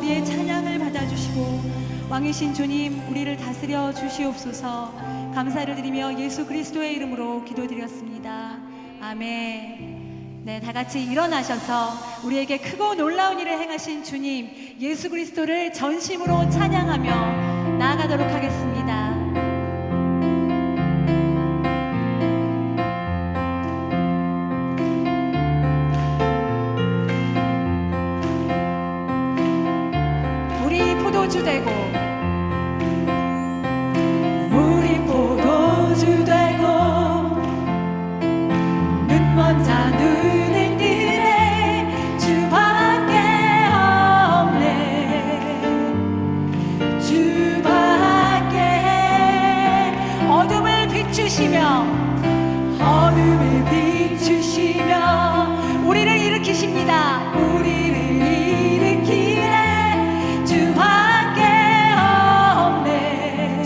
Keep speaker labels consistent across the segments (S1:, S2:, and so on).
S1: 우리의 찬양을 받아주시고 왕이신 주님 우리를 다스려 주시옵소서. 감사를 드리며 예수 그리스도의 이름으로 기도드렸습니다. 아멘. 네, 다 같이 일어나셔서 우리에게 크고 놀라운 일을 행하신 주님 예수 그리스도를 전심으로 찬양하며 나아가도록 하겠습니다. 우리 포도주 되고 우리 포도주 되고 눈먼 자 눈을 뜨네 주밖에 없네 주밖에 어둠을 비추시며 우리를 일으키십니다. 우리를 일으키네 주밖에 없네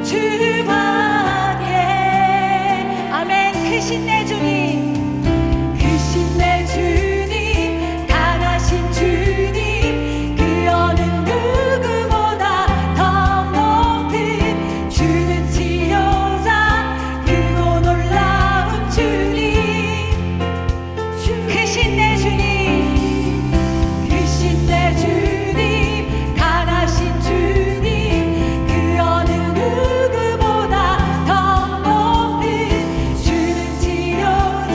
S1: 주밖에. 아멘. 크신 내 주님 크신 내 주님 강하신 주님 그 어느 누구보다 더 높은 주는 치료자 크고 놀라운 주님. 크신 내 주님 크신 내 주님 강하신 주님 그 어느 누구보다 더 높은 주는 치료자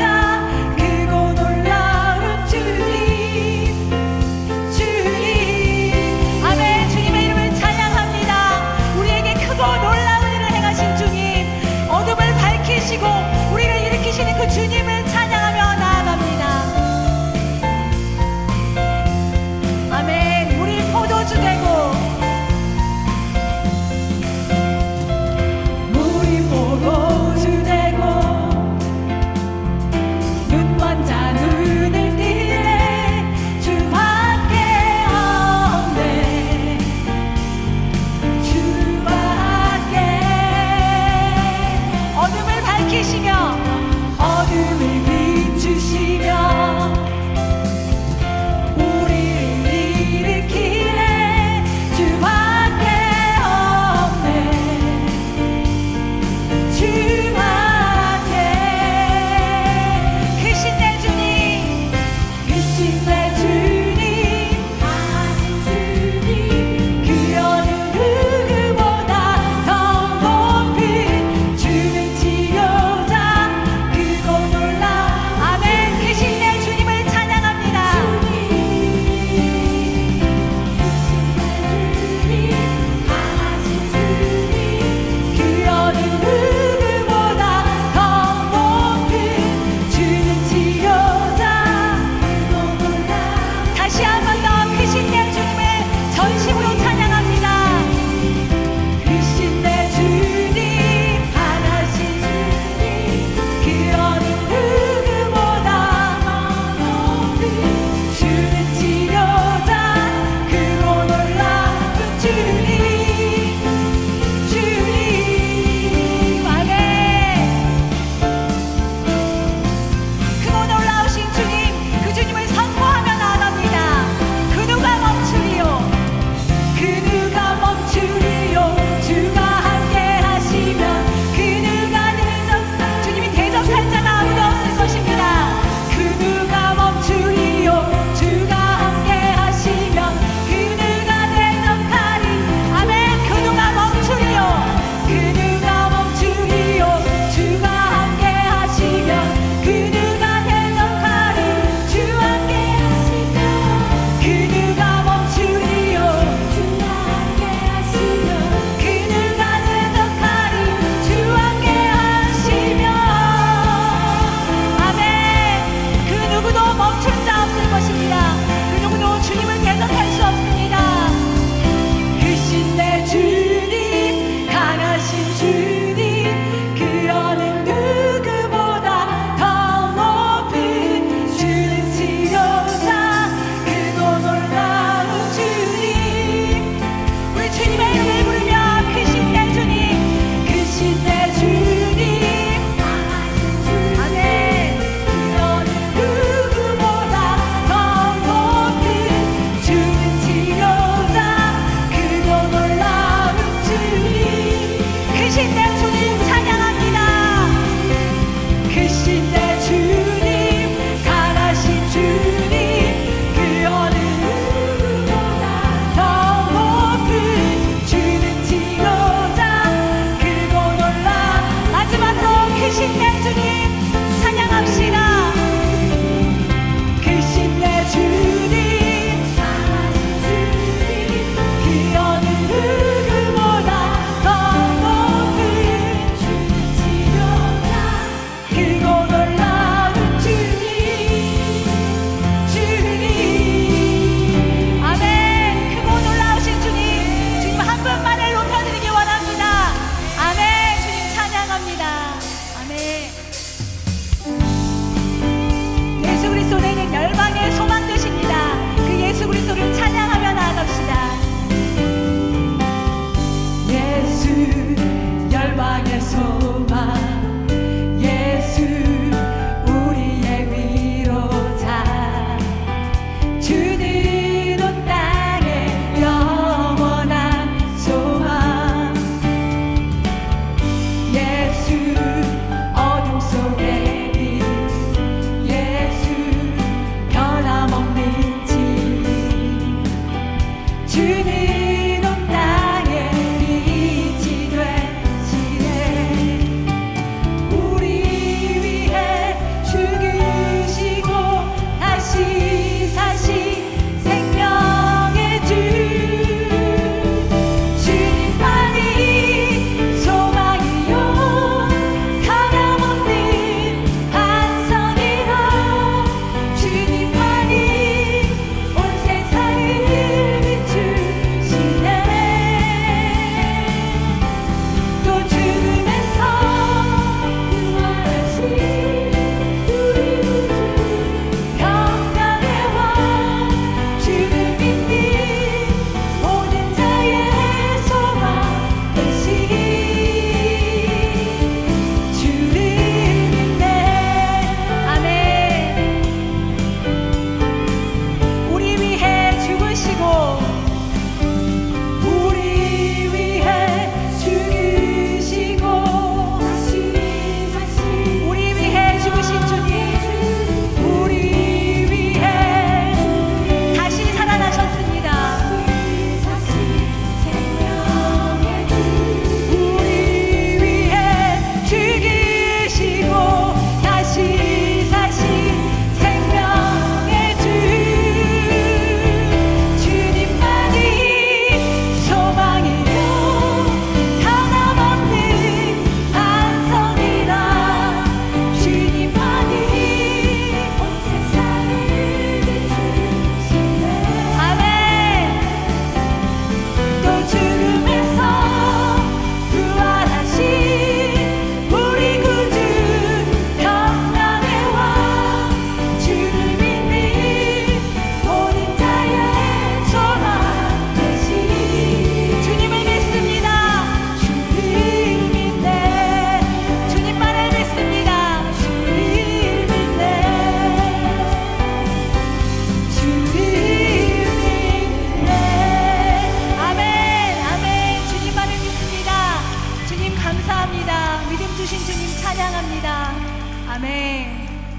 S1: 아멘.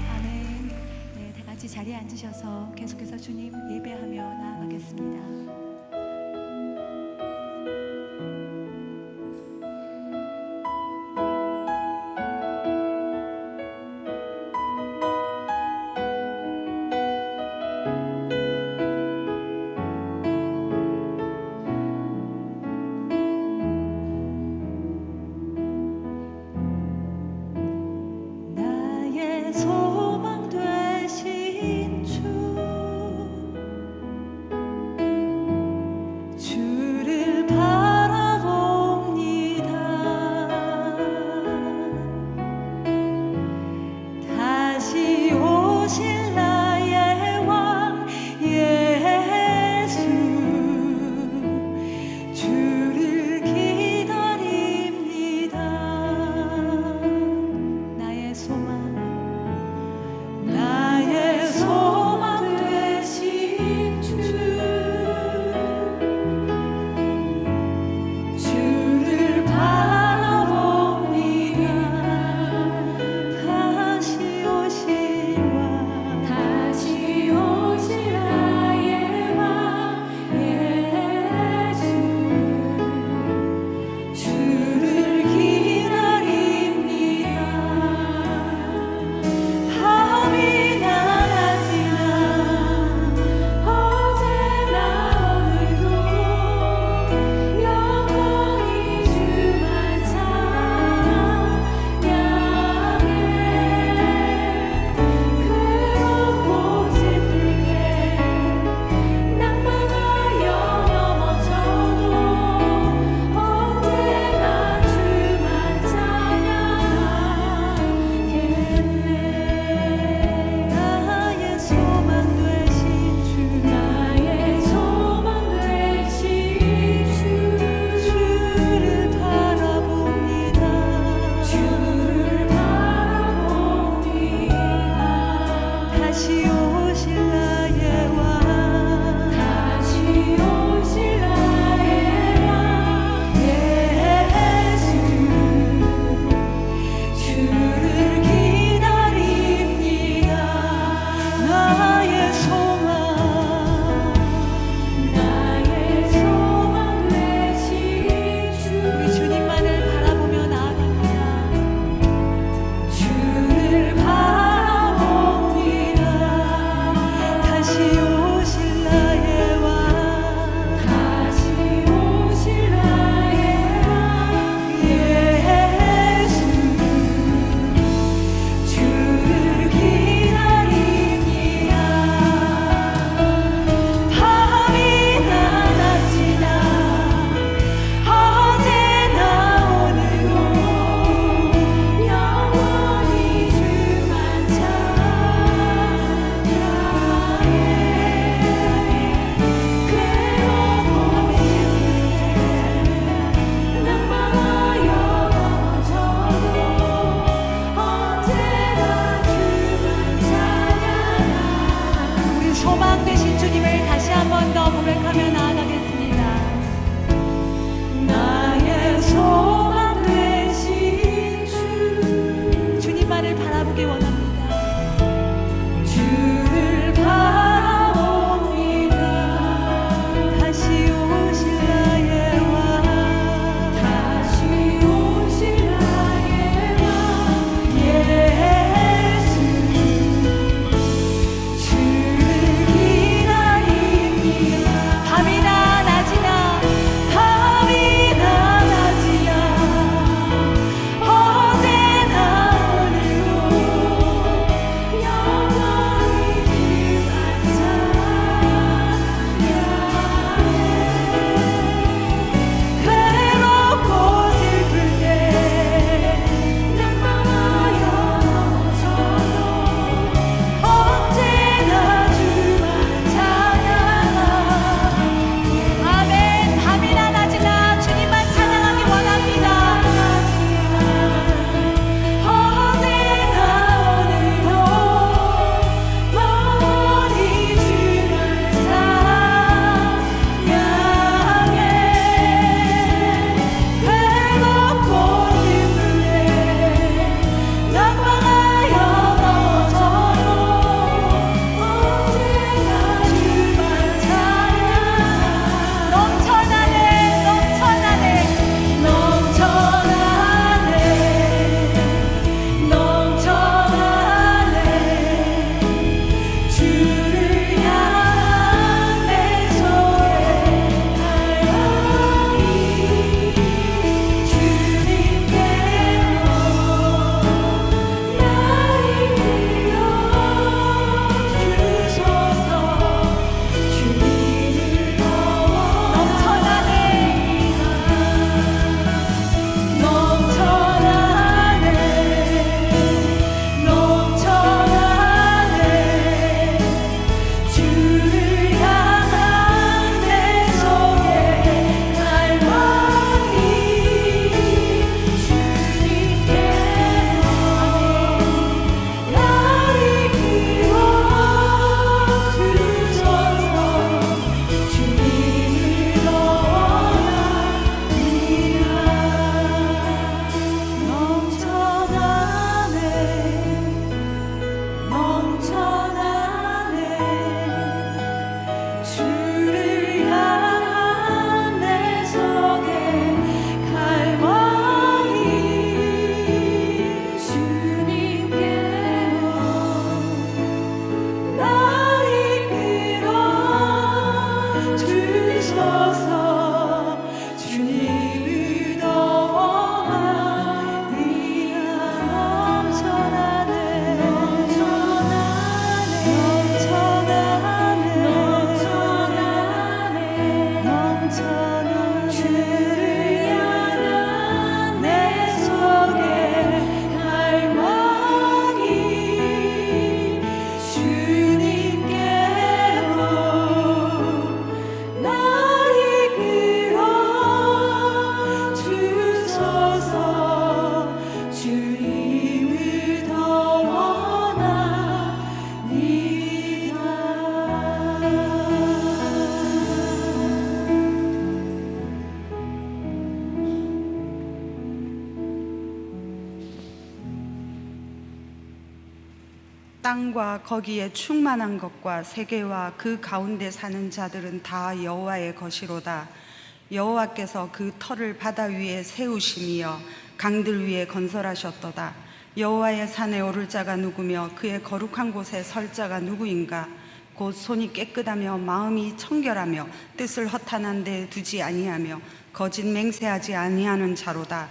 S1: 아멘. 네, 다 같이 자리에 앉으셔서 계속해서 주님 예배하며 나아가겠습니다.
S2: 소망 되신 주를 바라봅니다. 다시 오실 나의 왕 예수, 주를 기다립니다. 나의 소망 되신 주를 바라봅니다. 다시 오실 나의 왕 예수, 주를 기다립니다. 밤이 낮이나 어제나 오늘도
S3: 땅과 거기에 충만한 것과 세계와 그 가운데 사는 자들은 다 여호와의 것이로다. 여호와께서 그 터를 바다 위에 세우심이여 강들 위에 건설하셨도다. 여호와의 산에 오를 자가 누구며 그의 거룩한 곳에 설 자가 누구인가? 곧 손이 깨끗하며 마음이 청결하며 뜻을 허탄한 데 두지 아니하며 거짓 맹세하지 아니하는 자로다.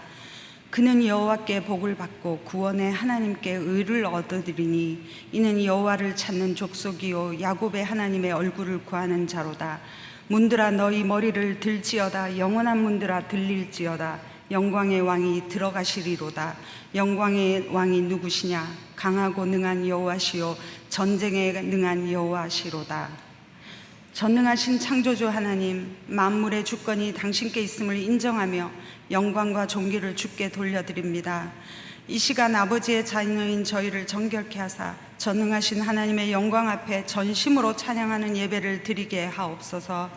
S3: 그는 여호와께 복을 받고 구원의 하나님께 의를 얻으리니 이는 여호와를 찾는 족속이요 야곱의 하나님의 얼굴을 구하는 자로다. 문들아 너희 머리를 들지어다. 영원한 문들아 들릴지어다. 영광의 왕이 들어가시리로다. 영광의 왕이 누구시냐? 강하고 능한 여호와시요 전쟁에 능한 여호와시로다. 전능하신 창조주 하나님, 만물의 주권이 당신께 있음을 인정하며 영광과 존귀를 주께 돌려드립니다. 이 시간 아버지의 자녀인 저희를 정결케 하사 전능하신 하나님의 영광 앞에 전심으로 찬양하는 예배를 드리게 하옵소서.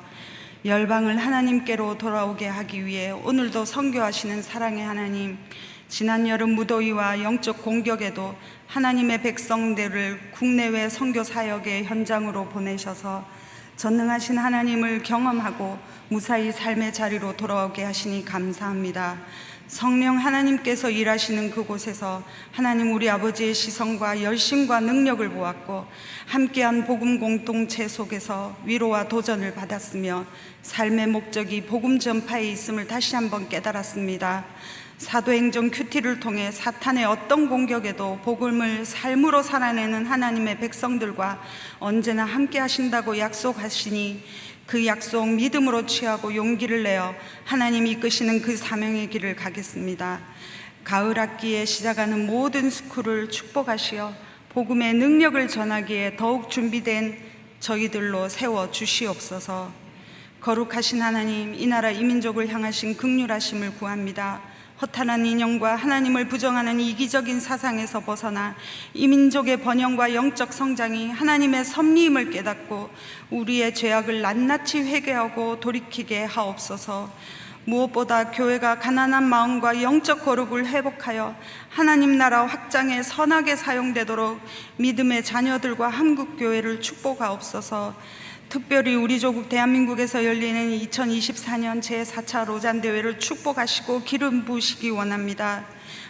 S3: 열방을 하나님께로 돌아오게 하기 위해 오늘도 선교하시는 사랑의 하나님, 지난 여름 무더위와 영적 공격에도 하나님의 백성들을 국내외 선교 사역의 현장으로 보내셔서 전능하신 하나님을 경험하고 무사히 삶의 자리로 돌아오게 하시니 감사합니다. 성령 하나님께서 일하시는 그곳에서 하나님 우리 아버지의 시선과 열심과 능력을 보았고 함께한 복음 공동체 속에서 위로와 도전을 받았으며 삶의 목적이 복음 전파에 있음을 다시 한번 깨달았습니다. 사도행전 큐티를 통해 사탄의 어떤 공격에도 복음을 삶으로 살아내는 하나님의 백성들과 언제나 함께 하신다고 약속하시니 그 약속 믿음으로 취하고 용기를 내어 하나님이 이끄시는 그 사명의 길을 가겠습니다. 가을 학기에 시작하는 모든 스쿨을 축복하시어 복음의 능력을 전하기에 더욱 준비된 저희들로 세워 주시옵소서. 거룩하신 하나님, 이 나라 이 민족을 향하신 긍휼하심을 구합니다. 허탄한 인형과 하나님을 부정하는 이기적인 사상에서 벗어나 이 민족의 번영과 영적 성장이 하나님의 섭리임을 깨닫고 우리의 죄악을 낱낱이 회개하고 돌이키게 하옵소서. 무엇보다 교회가 가난한 마음과 영적 거룩을 회복하여 하나님 나라 확장에 선하게 사용되도록 믿음의 자녀들과 한국교회를 축복하옵소서. 특별히 우리 조국 대한민국에서 열리는 2024년 제4차 로잔대회를 축복하시고 기름 부으시기 원합니다.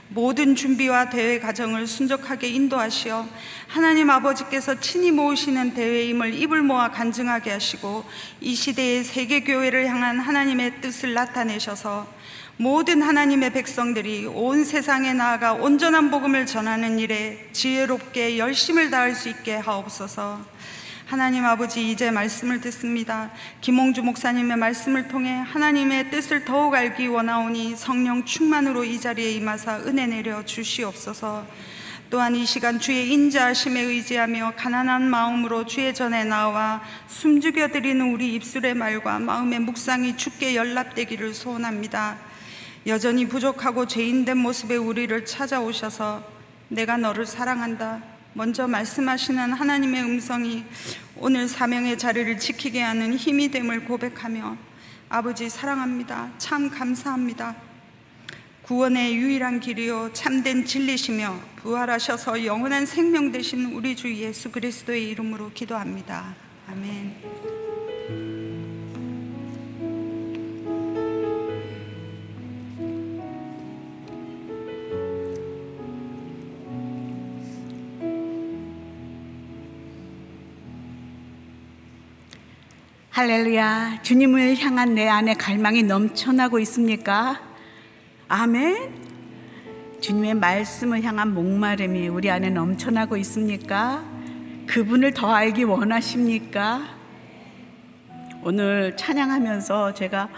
S3: 모든 준비와 대회 과정을 순적하게 인도하시어 하나님 아버지께서 친히 모으시는 대회임을 입을 모아 간증하게 하시고 이 시대의 세계교회를 향한 하나님의 뜻을 나타내셔서 모든 하나님의 백성들이 온 세상에 나아가 온전한 복음을 전하는 일에 지혜롭게 열심을 다할 수 있게 하옵소서. 하나님 아버지, 이제 말씀을 듣습니다. 김홍주 목사님의 말씀을 통해 하나님의 뜻을 더욱 알기 원하오니 성령 충만으로 이 자리에 임하사 은혜 내려 주시옵소서. 또한 이 시간 주의 인자하심에 의지하며 가난한 마음으로 주의 전에 나와 숨죽여 드리는 우리 입술의 말과 마음의 묵상이 주께 연락되기를 소원합니다. 여전히 부족하고 죄인된 모습의 우리를 찾아오셔서 내가 너를 사랑한다 먼저 말씀하시는 하나님의 음성이 오늘 사명의 자리를 지키게 하는 힘이 됨을 고백하며 아버지 사랑합니다. 참 감사합니다. 구원의 유일한 길이요 참된 진리시며 부활하셔서 영원한 생명 되신 우리 주 예수 그리스도의 이름으로 기도합니다. 아멘.
S4: 할렐루야. 주님을 향한 내 안에 갈망이 넘쳐나고 있습니까? 아멘. 주님의 말씀을 향한 목마름이 우리 안에 넘쳐나고 있습니까? 그분을 더 알기 원하십니까? 오늘 찬양하면서 제가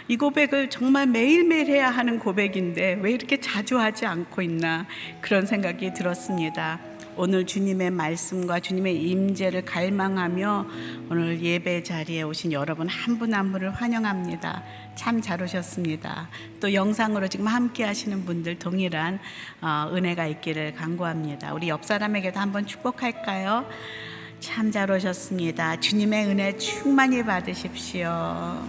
S4: 이 고백을 정말 매일매일 해야 하는 고백인데 왜 이렇게 자주 하지 않고 있나 그런 생각이 들었습니다. 오늘 주님의 말씀과 주님의 임재를 갈망하며 오늘 예배 자리에 오신 여러분 한 분 한 분을 환영합니다. 참 잘 오셨습니다. 또 영상으로 지금 함께 하시는 분들 동일한 은혜가 있기를 간구합니다. 우리 옆 사람에게도 한번 축복할까요? 참 잘 오셨습니다. 주님의 은혜 충만히 받으십시오.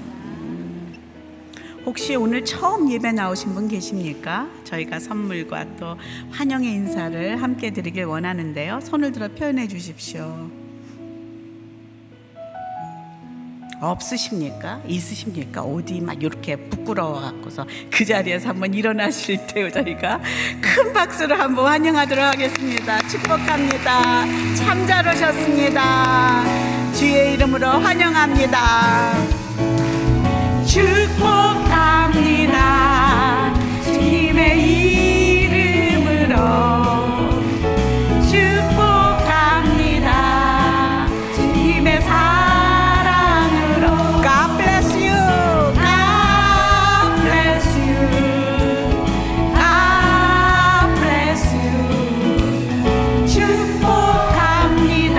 S4: 혹시 오늘 처음 예배 나오신 분 계십니까? 저희가 선물과 또 환영의 인사를 함께 드리길 원하는데요. 손을 들어 표현해 주십시오. 없으십니까? 있으십니까? 어디 막 이렇게 부끄러워 갖고서 그 자리에서 한번 일어나실 때 저희가 큰 박수로 한번 환영하도록 하겠습니다. 축복합니다. 참 잘 오셨습니다. 주의 이름으로 환영합니다. 축복합니다. 주님의 이름으로 축복합니다. 주님의 사랑으로 God bless you. God bless you. God bless you. 축복합니다.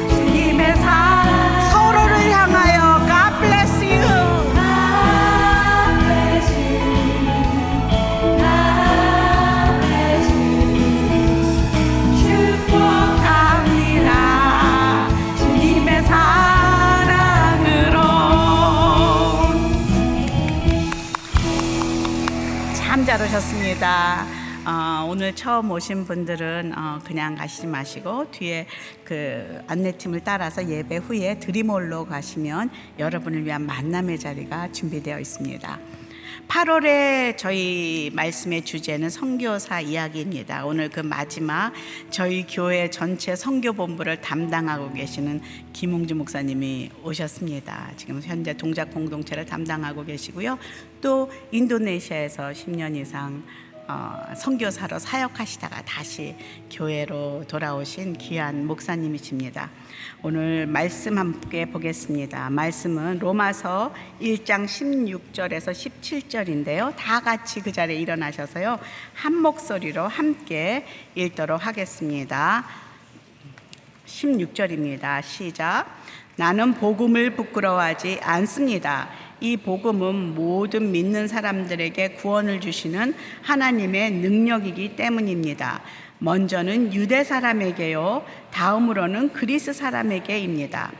S4: 주님의 사랑 서로를 향하여 God bless you. 축복합니다. 주님의 사랑으로. 참 잘 오셨습니다. 오늘 처음 오신 분들은 그냥 가시지 마시고 뒤에 그 안내팀을 따라서 예배 후에 드림홀로 가시면 여러분을 위한 만남의 자리가 준비되어 있습니다. 8월에 저희 말씀의 주제는 선교사 이야기입니다. 오늘 그 마지막 저희 교회 전체 선교본부를 담당하고 계시는 김홍주 목사님이 오셨습니다. 지금 현재 동작 공동체를 담당하고 계시고요. 또 인도네시아에서 10년 이상 선교사로 사역하시다가 다시 교회로 돌아오신 귀한 목사님이십니다. 오늘 말씀 함께 보겠습니다. 말씀은 로마서 1장 16절에서 17절인데요. 다 같이 그 자리에 일어나셔서요, 한 목소리로 함께 읽도록 하겠습니다. 16절입니다. 시작. 나는 복음을 부끄러워하지 않습니다. 이 복음은 모든 믿는 사람들에게 구원을 주시는 하나님의 능력이기 때문입니다. 먼저는 유대 사람에게요, 다음으로는 그리스 사람에게입니다.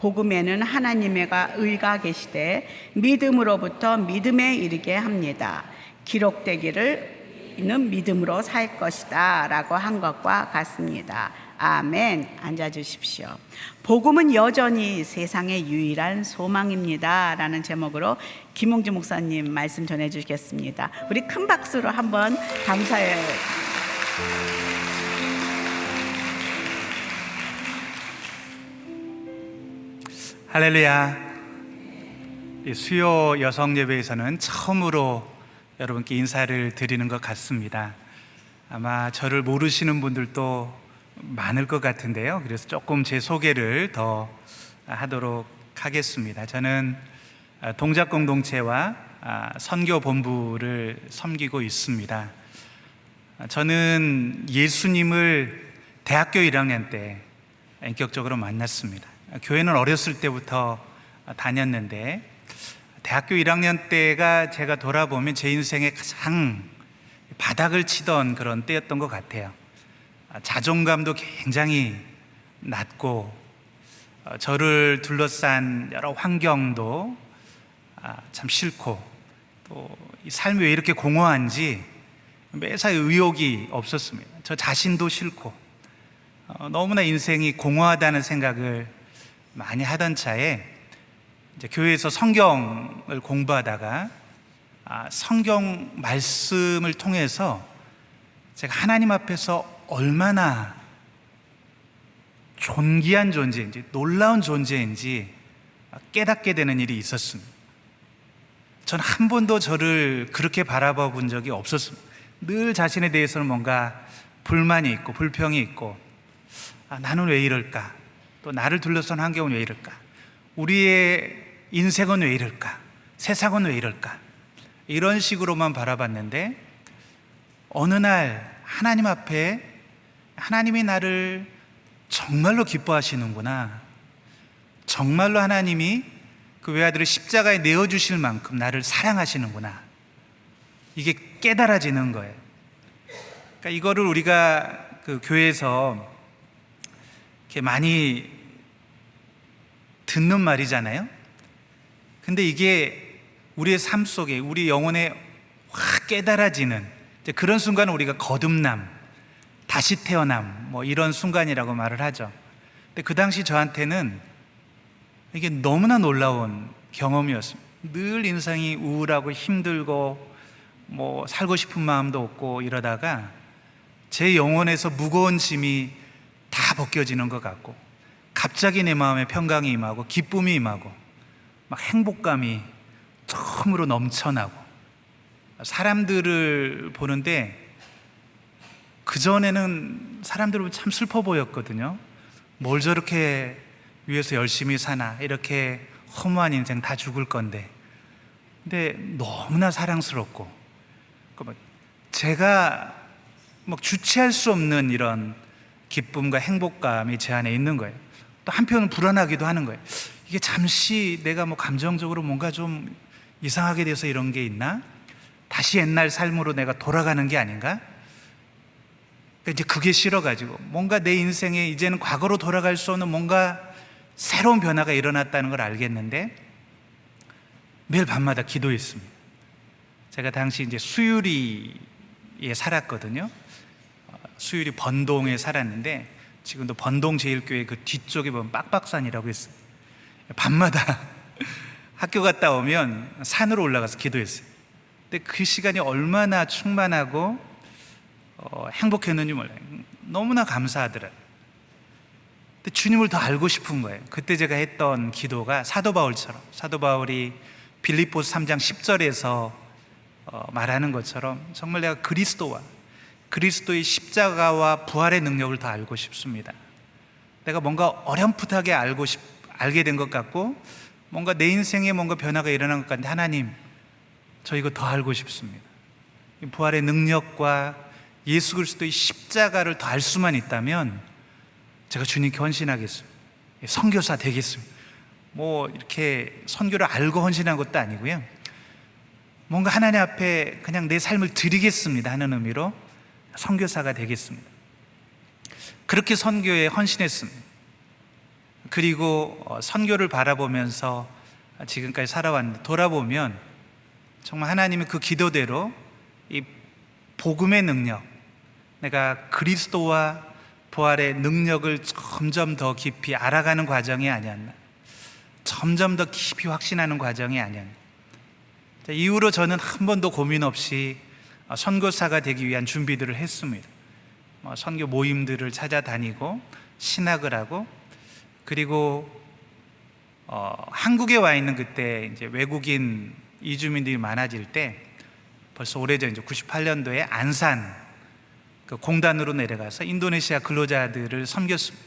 S4: 복음에는 하나님의 의가 계시되 믿음으로부터 믿음에 이르게 합니다. 기록되기를 이는 믿음으로 살 것이다 라고 한 것과 같습니다. 아멘. 앉아주십시오. 복음은 여전히 세상의 유일한 소망입니다 라는 제목으로 김홍주 목사님 말씀 전해주시겠습니다. 우리 큰 박수로 한번 감사해.
S5: 할렐루야. 이 수요 여성 예배에서는 처음으로 여러분께 인사를 드리는 것 같습니다. 아마 저를 모르시는 분들도 많을 것 같은데요. 그래서 조금 제 소개를 더 하도록 하겠습니다. 저는 동작 공동체와 선교 본부를 섬기고 있습니다. 저는 예수님을 대학교 1학년 때 인격적으로 만났습니다. 교회는 어렸을 때부터 다녔는데 대학교 1학년 때가 제가 돌아보면 제 인생의 가장 바닥을 치던 그런 때였던 것 같아요. 자존감도 굉장히 낮고 저를 둘러싼 여러 환경도 참 싫고 또 이 삶이 왜 이렇게 공허한지 매사에 의욕이 없었습니다. 저 자신도 싫고 너무나 인생이 공허하다는 생각을 많이 하던 차에 이제 교회에서 성경을 공부하다가 성경 말씀을 통해서 제가 하나님 앞에서 얼마나 존귀한 존재인지 놀라운 존재인지 깨닫게 되는 일이 있었습니다. 전 한 번도 저를 그렇게 바라봐 본 적이 없었습니다. 늘 자신에 대해서는 뭔가 불만이 있고 불평이 있고 나는 왜 이럴까? 또 나를 둘러싼 환경은 왜 이럴까? 우리의 인생은 왜 이럴까? 세상은 왜 이럴까? 이런 식으로만 바라봤는데 어느 날 하나님 앞에 하나님이 나를 정말로 기뻐하시는구나, 정말로 하나님이 그 외아들을 십자가에 내어주실 만큼 나를 사랑하시는구나, 이게 깨달아지는 거예요. 그러니까 이거를 우리가 그 교회에서 이렇게 많이 듣는 말이잖아요. 근데 이게 우리의 삶 속에 우리 영혼에 확 깨달아지는 이제 그런 순간을 우리가 거듭남, 다시 태어남 뭐 이런 순간이라고 말을 하죠. 근데 그 당시 저한테는 이게 너무나 놀라운 경험이었습니다. 늘 인생이 우울하고 힘들고 뭐 살고 싶은 마음도 없고 이러다가 제 영혼에서 무거운 짐이 다 벗겨지는 것 같고 갑자기 내 마음에 평강이 임하고 기쁨이 임하고 막 행복감이 처음으로 넘쳐나고 사람들을 보는데 그전에는 사람들 보면 참 슬퍼 보였거든요. 뭘 저렇게 위해서 열심히 사나, 이렇게 허무한 인생 다 죽을 건데. 근데 너무나 사랑스럽고 제가 막 주체할 수 없는 이런 기쁨과 행복감이 제 안에 있는 거예요. 또 한편은 불안하기도 하는 거예요. 이게 잠시 내가 뭐 감정적으로 뭔가 좀 이상하게 돼서 이런 게 있나? 다시 옛날 삶으로 내가 돌아가는 게 아닌가? 그러니까 이제 그게 싫어가지고 뭔가 내 인생에 이제는 과거로 돌아갈 수 없는 뭔가 새로운 변화가 일어났다는 걸 알겠는데 매일 밤마다 기도했습니다. 제가 당시 이제 수유리에 살았거든요. 수유리 번동에 살았는데 지금도 번동 제일교회 그 뒤쪽에 보면 빡빡산이라고 했어요. 밤마다 학교 갔다 오면 산으로 올라가서 기도했어요. 근데 그 시간이 얼마나 충만하고 행복했는지 몰라요. 너무나 감사하더라고요. 근데 주님을 더 알고 싶은 거예요. 그때 제가 했던 기도가 사도 바울처럼, 사도 바울이 빌립보서 3장 10절에서 말하는 것처럼 정말 내가 그리스도와 그리스도의 십자가와 부활의 능력을 더 알고 싶습니다. 내가 뭔가 어렴풋하게 알게 된 것 같고 뭔가 내 인생에 뭔가 변화가 일어난 것 같은데 하나님, 저 이거 더 알고 싶습니다. 이 부활의 능력과 예수 그리스도의 십자가를 더 알 수만 있다면 제가 주님께 헌신하겠습니다. 선교사 되겠습니다. 뭐 이렇게 선교를 알고 헌신한 것도 아니고요. 뭔가 하나님 앞에 그냥 내 삶을 드리겠습니다 하는 의미로 선교사가 되겠습니다. 그렇게 선교에 헌신했습니다. 그리고 선교를 바라보면서 지금까지 살아왔는데 돌아보면 정말 하나님의 그 기도대로 이 복음의 능력, 내가 그리스도와 부활의 능력을 점점 더 깊이 알아가는 과정이 아니었나, 점점 더 깊이 확신하는 과정이 아니었나. 이후로 저는 한 번도 고민 없이 선교사가 되기 위한 준비들을 했습니다. 선교 모임들을 찾아다니고 신학을 하고, 그리고 한국에 와 있는 그때 이제 외국인 이주민들이 많아질 때 벌써 오래전 이제 98년도에 안산 그 공단으로 내려가서 인도네시아 근로자들을 섬겼습니다.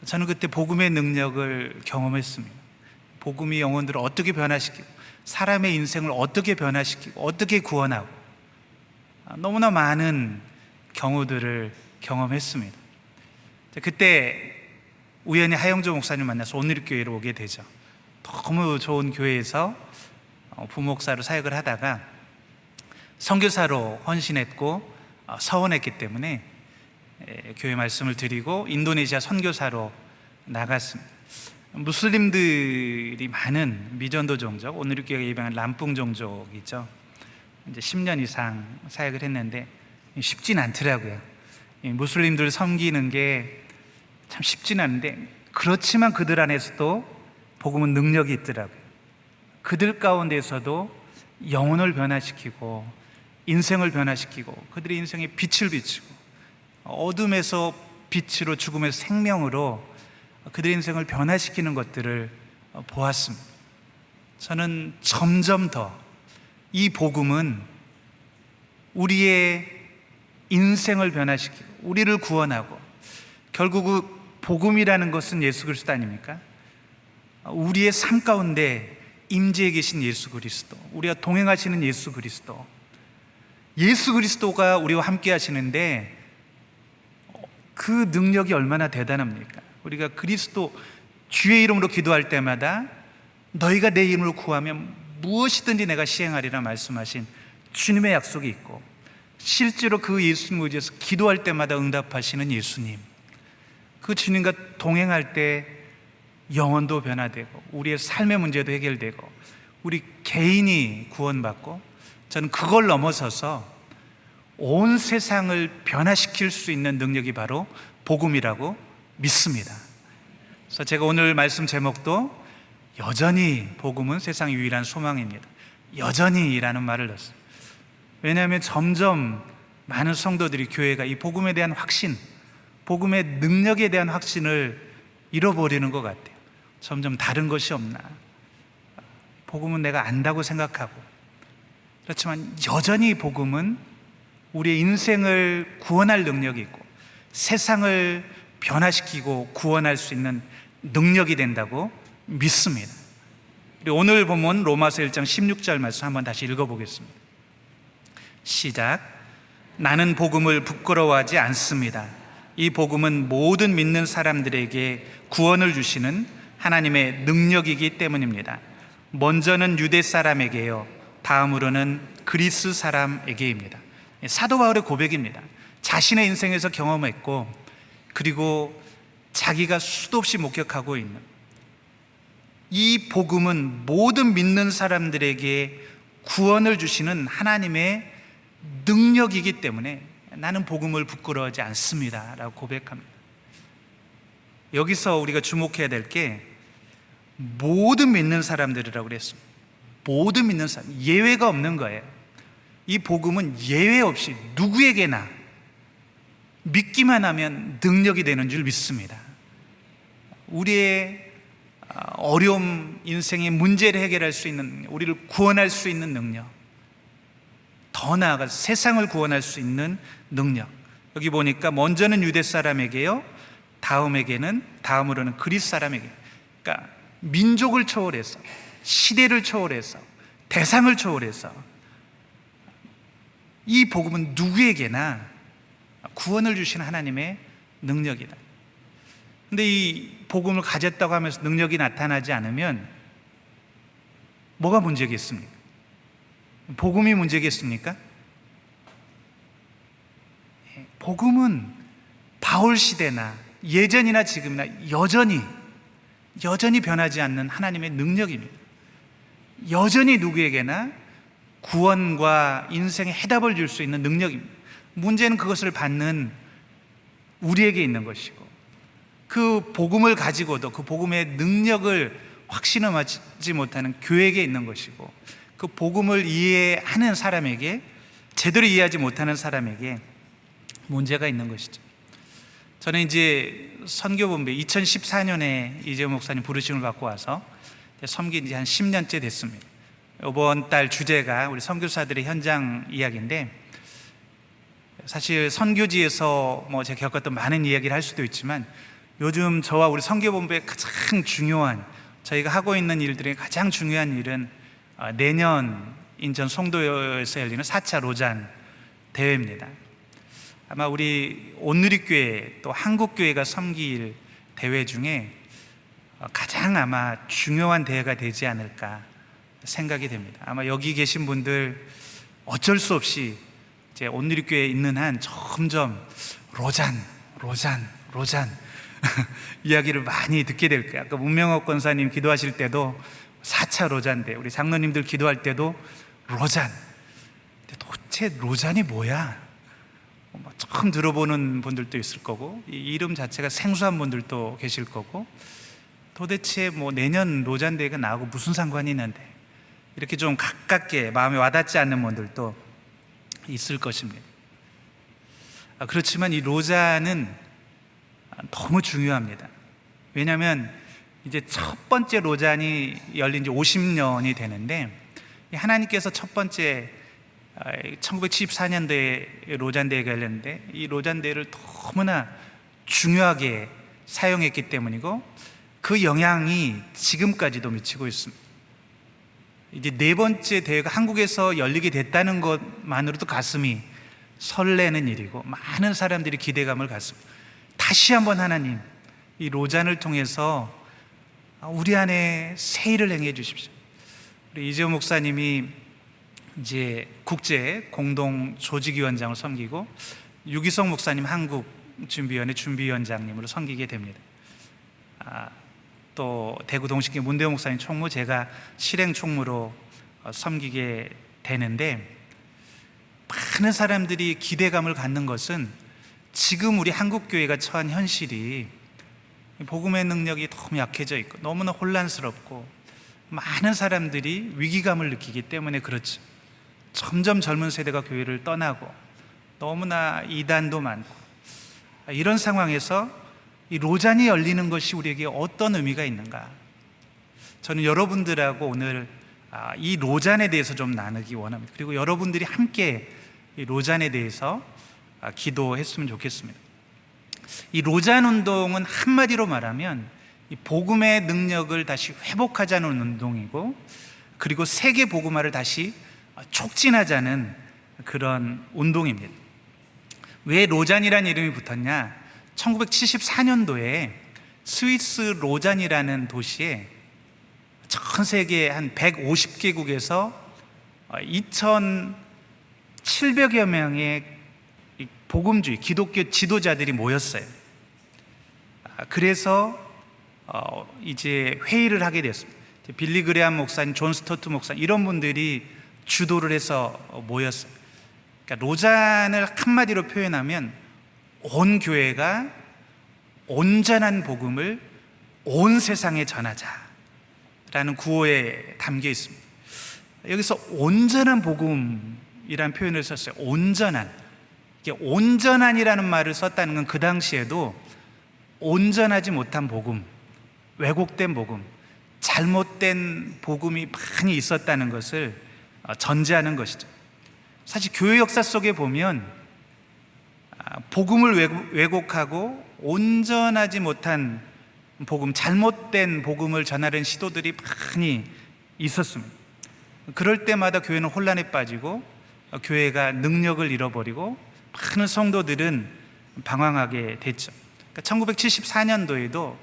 S5: 저는 그때 복음의 능력을 경험했습니다. 복음이 영혼들을 어떻게 변화시키고 사람의 인생을 어떻게 변화시키고 어떻게 구원하고 너무나 많은 경우들을 경험했습니다. 그때 우연히 하영조 목사님 만나서 온누리교회로 오게 되죠. 너무 좋은 교회에서 부목사로 사역을 하다가 선교사로 헌신했고 서원했기 때문에 교회 말씀을 드리고 인도네시아 선교사로 나갔습니다. 무슬림들이 많은 미전도 종족, 온누리교회가 예방한 람뿡 종족이죠. 이제 10년 이상 사역을 했는데 쉽진 않더라고요. 무슬림들 섬기는 게 참 쉽진 않은데, 그렇지만 그들 안에서도 복음은 능력이 있더라고요. 그들 가운데서도 영혼을 변화시키고 인생을 변화시키고 그들의 인생에 빛을 비추고 어둠에서 빛으로 죽음에서 생명으로 그들의 인생을 변화시키는 것들을 보았습니다. 저는 점점 더 이 복음은 우리의 인생을 변화시키고 우리를 구원하고, 결국 그 복음이라는 것은 예수 그리스도 아닙니까? 우리의 삶 가운데 임재해 계신 예수 그리스도, 우리가 동행하시는 예수 그리스도, 예수 그리스도가 우리와 함께 하시는데 그 능력이 얼마나 대단합니까? 우리가 그리스도 주의 이름으로 기도할 때마다 너희가 내 이름으로 구하면 무엇이든지 내가 시행하리라 말씀하신 주님의 약속이 있고, 실제로 그 예수님 의지해서 기도할 때마다 응답하시는 예수님, 그 주님과 동행할 때 영혼도 변화되고 우리의 삶의 문제도 해결되고 우리 개인이 구원받고 저는 그걸 넘어서서 온 세상을 변화시킬 수 있는 능력이 바로 복음이라고 믿습니다. 그래서 제가 오늘 말씀 제목도 여전히 복음은 세상의 유일한 소망입니다. 여전히라는 말을 넣었어요. 왜냐하면 점점 많은 성도들이 교회가 이 복음에 대한 확신, 복음의 능력에 대한 확신을 잃어버리는 것 같아요. 점점 다른 것이 없나, 복음은 내가 안다고 생각하고. 그렇지만 여전히 복음은 우리의 인생을 구원할 능력이 있고 세상을 변화시키고 구원할 수 있는 능력이 된다고 믿습니다. 오늘 본문 로마서 1장 16절 말씀 한번 다시 읽어보겠습니다. 시작. 나는 복음을 부끄러워하지 않습니다. 이 복음은 모든 믿는 사람들에게 구원을 주시는 하나님의 능력이기 때문입니다. 먼저는 유대 사람에게요, 다음으로는 그리스 사람에게입니다. 사도 바울의 고백입니다. 자신의 인생에서 경험했고 그리고 자기가 수도 없이 목격하고 있는 이 복음은 모든 믿는 사람들에게 구원을 주시는 하나님의 능력이기 때문에 나는 복음을 부끄러워하지 않습니다 라고 고백합니다. 여기서 우리가 주목해야 될 게 모든 믿는 사람들이라고 그랬습니다. 모든 믿는 사람, 예외가 없는 거예요. 이 복음은 예외 없이 누구에게나 믿기만 하면 능력이 되는 줄 믿습니다. 우리의 어려움, 인생의 문제를 해결할 수 있는, 우리를 구원할 수 있는 능력, 더 나아가서 세상을 구원할 수 있는 능력. 여기 보니까 먼저는 유대 사람에게요, 다음으로는 그리스 사람에게. 그러니까 민족을 초월해서, 시대를 초월해서, 대상을 초월해서 이 복음은 누구에게나 구원을 주시는 하나님의 능력이다. 근데 이 복음을 가졌다고 하면서 능력이 나타나지 않으면 뭐가 문제겠습니까? 복음이 문제겠습니까? 복음은 바울 시대나 예전이나 지금이나 여전히 변하지 않는 하나님의 능력입니다. 여전히 누구에게나 구원과 인생의 해답을 줄 수 있는 능력입니다. 문제는 그것을 받는 우리에게 있는 것이고, 그 복음을 가지고도 그 복음의 능력을 확신하지 못하는 교회에게 있는 것이고, 그 복음을 이해하는 사람에게, 제대로 이해하지 못하는 사람에게 문제가 있는 것이죠. 저는 이제 선교본부에 2014년에 이재용 목사님 부르심을 받고 와서 섬긴 지 한 10년째 됐습니다. 이번 달 주제가 우리 선교사들의 현장 이야기인데, 사실 선교지에서 제가 겪었던 많은 이야기를 할 수도 있지만 요즘 저와 우리 선교본부의 가장 중요한, 저희가 하고 있는 일들의 가장 중요한 일은 내년 인천 송도에서 열리는 4차 로잔 대회입니다. 아마 우리 온누리교회 또 한국교회가 섬길 대회 중에 가장 아마 중요한 대회가 되지 않을까 생각이 됩니다. 아마 여기 계신 분들 어쩔 수 없이 이제 온누리교회에 있는 한 점점 로잔 이야기를 많이 듣게 될 거예요. 아까 문명옥 권사님 기도하실 때도 4차 로잔대, 우리 장로님들 기도할 때도 로잔. 근데 도대체 로잔이 뭐야? 처음 들어보는 분들도 있을 거고, 이 이름 자체가 생소한 분들도 계실 거고, 도대체 내년 로잔 대회가 나하고 무슨 상관이 있는데, 이렇게 좀 가깝게 마음에 와닿지 않는 분들도 있을 것입니다. 그렇지만 이 로잔은 너무 중요합니다. 왜냐하면 이제 첫 번째 로잔이 열린 지 50년이 되는데, 하나님께서 첫 번째 1974년도에 로잔 대회가 열렸는데, 이 로잔 대회를 너무나 중요하게 사용했기 때문이고, 그 영향이 지금까지도 미치고 있습니다. 이제 네 번째 대회가 한국에서 열리게 됐다는 것만으로도 가슴이 설레는 일이고, 많은 사람들이 기대감을 갖습니다. 다시 한번 하나님, 이 로잔을 통해서 우리 안에 새 일을 행해 주십시오. 우리 이재호 목사님이 이제 국제 공동 조직위원장을 섬기고, 유기성 목사님 한국 준비위원회 준비위원장님으로 섬기게 됩니다. 또 대구 동식회 문대호 목사님 총무, 제가 실행 총무로 섬기게 되는데, 많은 사람들이 기대감을 갖는 것은 지금 우리 한국교회가 처한 현실이 복음의 능력이 너무 약해져 있고 너무나 혼란스럽고 많은 사람들이 위기감을 느끼기 때문에 그렇죠. 점점 젊은 세대가 교회를 떠나고 너무나 이단도 많고, 이런 상황에서 이 로잔이 열리는 것이 우리에게 어떤 의미가 있는가? 저는 여러분들하고 오늘 이 로잔에 대해서 좀 나누기 원합니다. 그리고 여러분들이 함께 이 로잔에 대해서 기도했으면 좋겠습니다. 이 로잔 운동은 한마디로 말하면 이 복음의 능력을 다시 회복하자는 운동이고, 그리고 세계 복음화를 다시 촉진하자는 그런 운동입니다. 왜 로잔이라는 이름이 붙었냐? 1974년도에 스위스 로잔이라는 도시에 전 세계 한 150개국에서 2,700여 명의 복음주의 기독교 지도자들이 모였어요. 그래서 이제 회의를 하게 됐습니다. 빌리 그레함 목사님, 존 스토트 목사님, 이런 분들이 주도를 해서 모였어요. 그러니까 로잔을 한마디로 표현하면 온 교회가 온전한 복음을 온 세상에 전하자라는 구호에 담겨 있습니다. 여기서 온전한 복음이라는 표현을 썼어요. 온전한. 이게 온전한이라는 말을 썼다는 건 그 당시에도 온전하지 못한 복음, 왜곡된 복음, 잘못된 복음이 많이 있었다는 것을 전제하는 것이죠. 사실 교회 역사 속에 보면 복음을 왜곡하고 온전하지 못한 복음, 잘못된 복음을 전하는 시도들이 많이 있었습니다. 그럴 때마다 교회는 혼란에 빠지고 교회가 능력을 잃어버리고 많은 성도들은 방황하게 됐죠. 그러니까 1974년도에도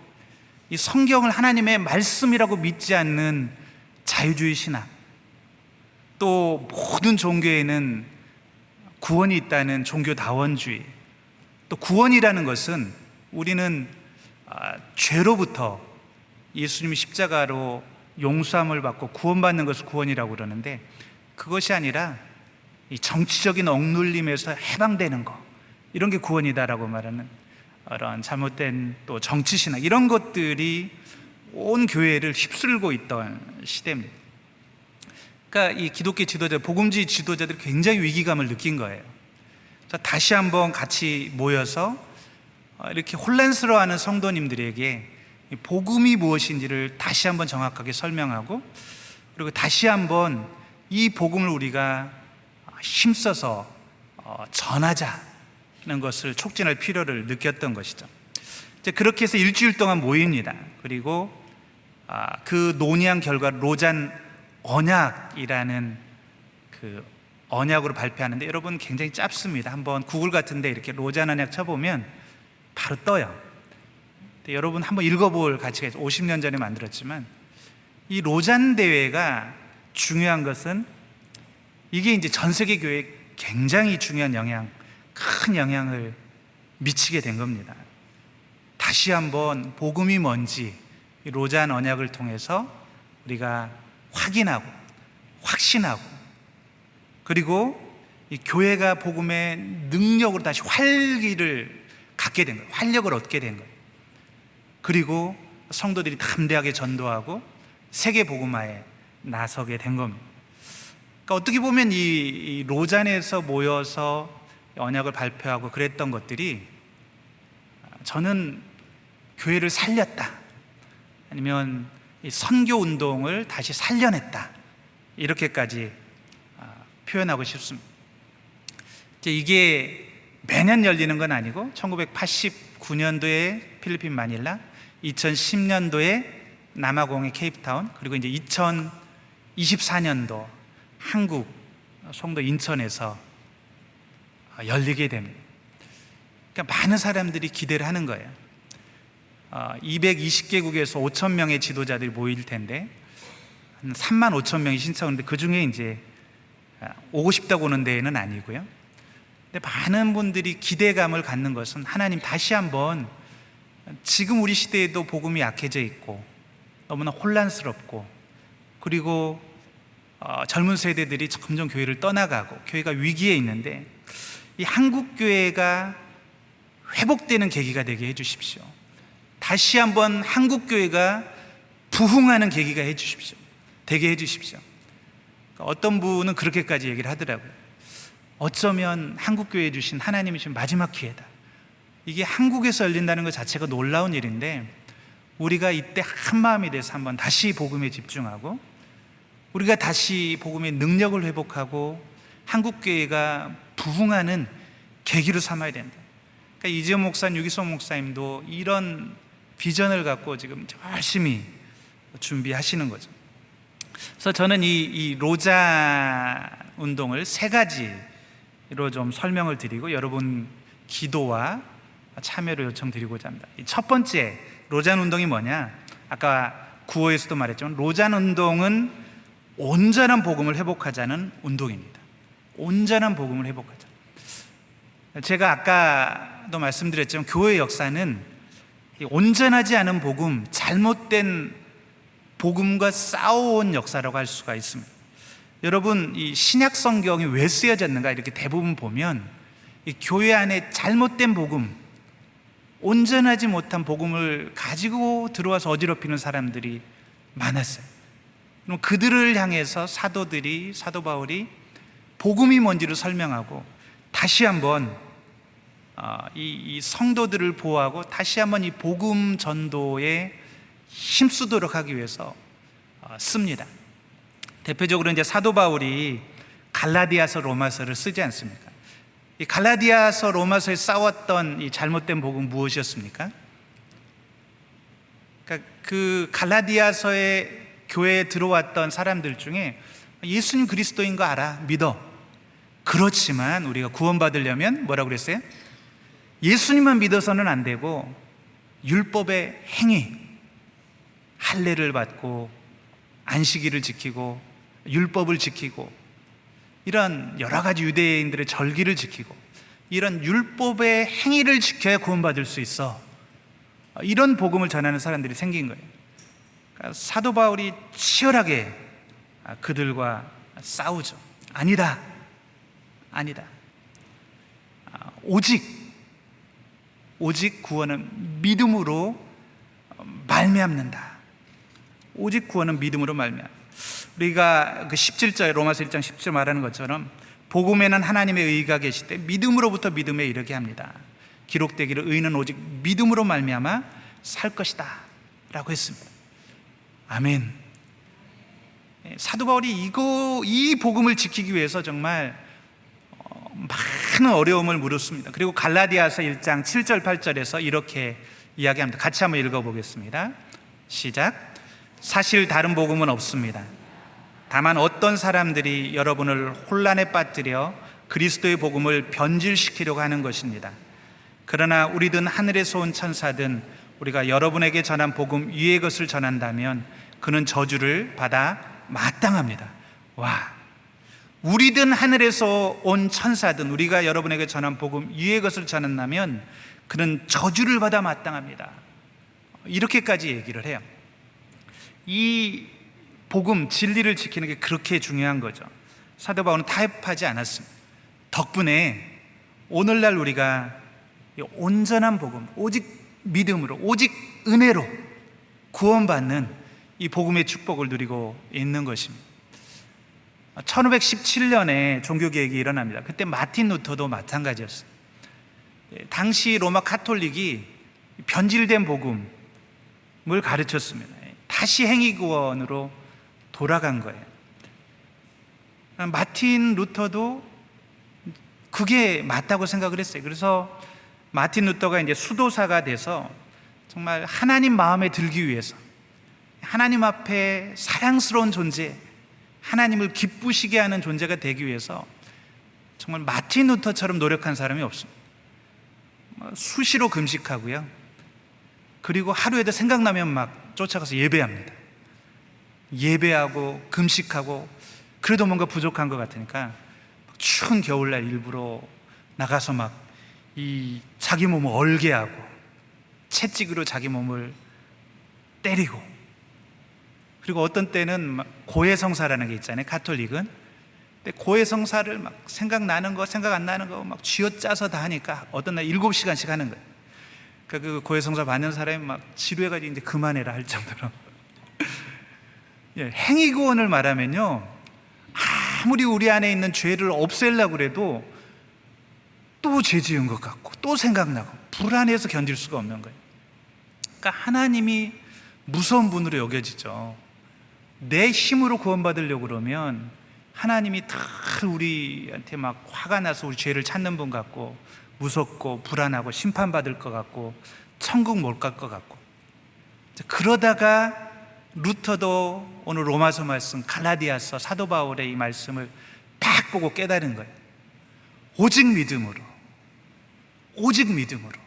S5: 이 성경을 하나님의 말씀이라고 믿지 않는 자유주의 신학, 또 모든 종교에는 구원이 있다는 종교다원주의, 또 구원이라는 것은 우리는 죄로부터 예수님이 십자가로 용서함을 받고 구원받는 것을 구원이라고 그러는데, 그것이 아니라 이 정치적인 억눌림에서 해방되는 것, 이런 게 구원이다라고 말하는 그런 잘못된 또 정치신학, 이런 것들이 온 교회를 휩쓸고 있던 시대입니다. 그러니까 이 기독교 지도자, 복음주의 지도자들이 굉장히 위기감을 느낀 거예요. 다시 한번 같이 모여서 이렇게 혼란스러워하는 성도님들에게 복음이 무엇인지를 다시 한번 정확하게 설명하고, 그리고 다시 한번 이 복음을 우리가 힘써서 전하자는 것을 촉진할 필요를 느꼈던 것이죠. 이제 그렇게 해서 일주일 동안 모입니다. 그리고 그 논의한 결과 로잔 언약이라는 그 언약으로 발표하는데, 여러분 굉장히 짧습니다. 한번 구글 같은데 이렇게 로잔 언약 쳐보면 바로 떠요. 근데 여러분 한번 읽어볼 가치가 있어요. 50년 전에 만들었지만 이 로잔 대회가 중요한 것은 이게 이제 전 세계 교회에 굉장히 중요한 큰 영향을 미치게 된 겁니다. 다시 한번 복음이 뭔지 이 로잔 언약을 통해서 우리가 확인하고 확신하고, 그리고 이 교회가 복음의 능력으로 다시 활기를 갖게 된 거예요. 활력을 얻게 된 거예요. 그리고 성도들이 담대하게 전도하고 세계 복음화에 나서게 된 겁니다. 그러니까 어떻게 보면 이 로잔에서 모여서 언약을 발표하고 그랬던 것들이 저는 교회를 살렸다, 아니면 이 선교 운동을 다시 살려냈다, 이렇게까지 표현하고 싶습니다. 이게 매년 열리는 건 아니고 1989년도에 필리핀 마닐라, 2010년도에 남아공의 케이프타운, 그리고 이제 2024년도 한국 송도 인천에서 열리게 됩니다. 그러니까 많은 사람들이 기대를 하는 거예요. 220개국에서 5천 명의 지도자들이 모일 텐데 한 3만 5천 명이 신청하는데, 그 중에 이제 오고 싶다고 오는 데는 아니고요. 근데 많은 분들이 기대감을 갖는 것은 하나님 다시 한번 지금 우리 시대에도 복음이 약해져 있고 너무나 혼란스럽고, 그리고 젊은 세대들이 점점 교회를 떠나가고 교회가 위기에 있는데, 이 한국 교회가 회복되는 계기가 되게 해주십시오. 다시 한번 한국 교회가 부흥하는 계기가 되게 해주십시오. 어떤 분은 그렇게까지 얘기를 하더라고요. 어쩌면 한국 교회에 주신 하나님이 주신 마지막 기회다. 이게 한국에서 열린다는 것 자체가 놀라운 일인데, 우리가 이때 한 마음이 돼서 한번 다시 복음에 집중하고, 우리가 다시 복음의 능력을 회복하고 한국 교회가 부흥하는 계기로 삼아야 된다. 그러니까 이재용 목사님, 유기성 목사님도 이런 비전을 갖고 지금 열심히 준비하시는 거죠. 그래서 저는 이 로자 운동을 세 가지로 좀 설명을 드리고 여러분 기도와 참여를 요청드리고자 합니다. 첫 번째, 로잔 운동이 뭐냐? 아까 구호에서도 말했지만 로잔 운동은 온전한 복음을 회복하자는 운동입니다. 온전한 복음을 회복하자. 제가 아까도 말씀드렸지만 교회 역사는 온전하지 않은 복음, 잘못된 복음과 싸워온 역사라고 할 수가 있습니다. 여러분, 이 신약 성경이 왜 쓰여졌는가 이렇게 대부분 보면 이 교회 안에 잘못된 복음, 온전하지 못한 복음을 가지고 들어와서 어지럽히는 사람들이 많았어요. 그럼 그들을 향해서 사도 바울이 복음이 뭔지를 설명하고 다시 한번 이 성도들을 보호하고 다시 한번 이 복음 전도에 힘쓰도록 하기 위해서 씁니다. 대표적으로 이제 사도 바울이 갈라디아서, 로마서를 쓰지 않습니까? 이 갈라디아서, 로마서에 싸웠던 이 잘못된 복음 무엇이었습니까? 그러니까 그 갈라디아서의 교회에 들어왔던 사람들 중에 예수님 그리스도인 거 알아, 믿어. 그렇지만 우리가 구원받으려면 뭐라고 그랬어요? 예수님만 믿어서는 안 되고 율법의 행위, 할례를 받고 안식일을 지키고 율법을 지키고 이런 여러 가지 유대인들의 절기를 지키고 이런 율법의 행위를 지켜야 구원받을 수 있어. 이런 복음을 전하는 사람들이 생긴 거예요. 그러니까 사도 바울이 치열하게 그들과 싸우죠. 아니다. 오직 구원은 믿음으로 말미암는다. 오직 구원은 믿음으로 말미암. 우리가 그 17절, 로마서 1장 10절 말하는 것처럼 복음에는 하나님의 의가 계시되 믿음으로부터 믿음에 이르게 합니다. 기록되기를 의인은 오직 믿음으로 말미암아 살 것이다 라고 했습니다. 아멘. 사도 바울이 이 복음을 지키기 위해서 정말 많은 어려움을 무릅습니다. 그리고 갈라디아서 1장 7절 8절에서 이렇게 이야기합니다. 같이 한번 읽어보겠습니다. 시작. 사실 다른 복음은 없습니다. 다만 어떤 사람들이 여러분을 혼란에 빠뜨려 그리스도의 복음을 변질시키려고 하는 것입니다. 그러나 우리든 하늘에서 온 천사든 우리가 여러분에게 전한 복음 위의 것을 전한다면 그는 저주를 받아 마땅합니다. 와, 우리든 하늘에서 온 천사든 우리가 여러분에게 전한 복음 위의 것을 전한다면 그는 저주를 받아 마땅합니다. 이렇게까지 얘기를 해요. 이 복음, 진리를 지키는 게 그렇게 중요한 거죠. 사도 바울은 타협하지 않았습니다. 덕분에 오늘날 우리가 온전한 복음, 오직 믿음으로, 오직 은혜로 구원받는 이 복음의 축복을 누리고 있는 것입니다. 1517년에 종교개혁이 일어납니다. 그때 마틴 루터도 마찬가지였어요. 당시 로마 카톨릭이 변질된 복음을 가르쳤습니다. 다시 행위구원으로 돌아간 거예요. 마틴 루터도 그게 맞다고 생각을 했어요. 그래서 마틴 루터가 이제 수도사가 돼서 정말 하나님 마음에 들기 위해서 하나님 앞에 사랑스러운 존재, 하나님을 기쁘시게 하는 존재가 되기 위해서 정말 마틴 루터처럼 노력한 사람이 없습니다. 수시로 금식하고요. 그리고 하루에도 생각나면 막 쫓아가서 예배합니다. 예배하고 금식하고 그래도 뭔가 부족한 것 같으니까 추운 겨울날 일부러 나가서 막 이 자기 몸을 얼게 하고 채찍으로 자기 몸을 때리고 그리고 어떤 때는 막 고해성사라는 게 있잖아요, 가톨릭은. 근데 고해성사를 막 생각나는 거 생각 안 나는 거 막 쥐어짜서 다 하니까 어떤 날 7시간씩 하는 거예요. 그러니까 그 고해성사 받는 사람이 막 지루해가지고 이제 그만해라 할 정도로. 예, 행위구원을 말하면요, 아무리 우리 안에 있는 죄를 없애려고 그래도 또 죄 지은 것 같고 또 생각나고 불안해서 견딜 수가 없는 거예요. 그러니까 하나님이 무서운 분으로 여겨지죠. 내 힘으로 구원받으려고 그러면 하나님이 다 우리한테 막 화가 나서 우리 죄를 찾는 분 같고 무섭고 불안하고 심판받을 것 같고 천국 못 갈 것 같고. 그러다가 루터도 오늘 로마서 말씀, 갈라디아서, 사도 바울의 이 말씀을 딱 보고 깨달은 거예요. 오직 믿음으로, 오직 믿음으로,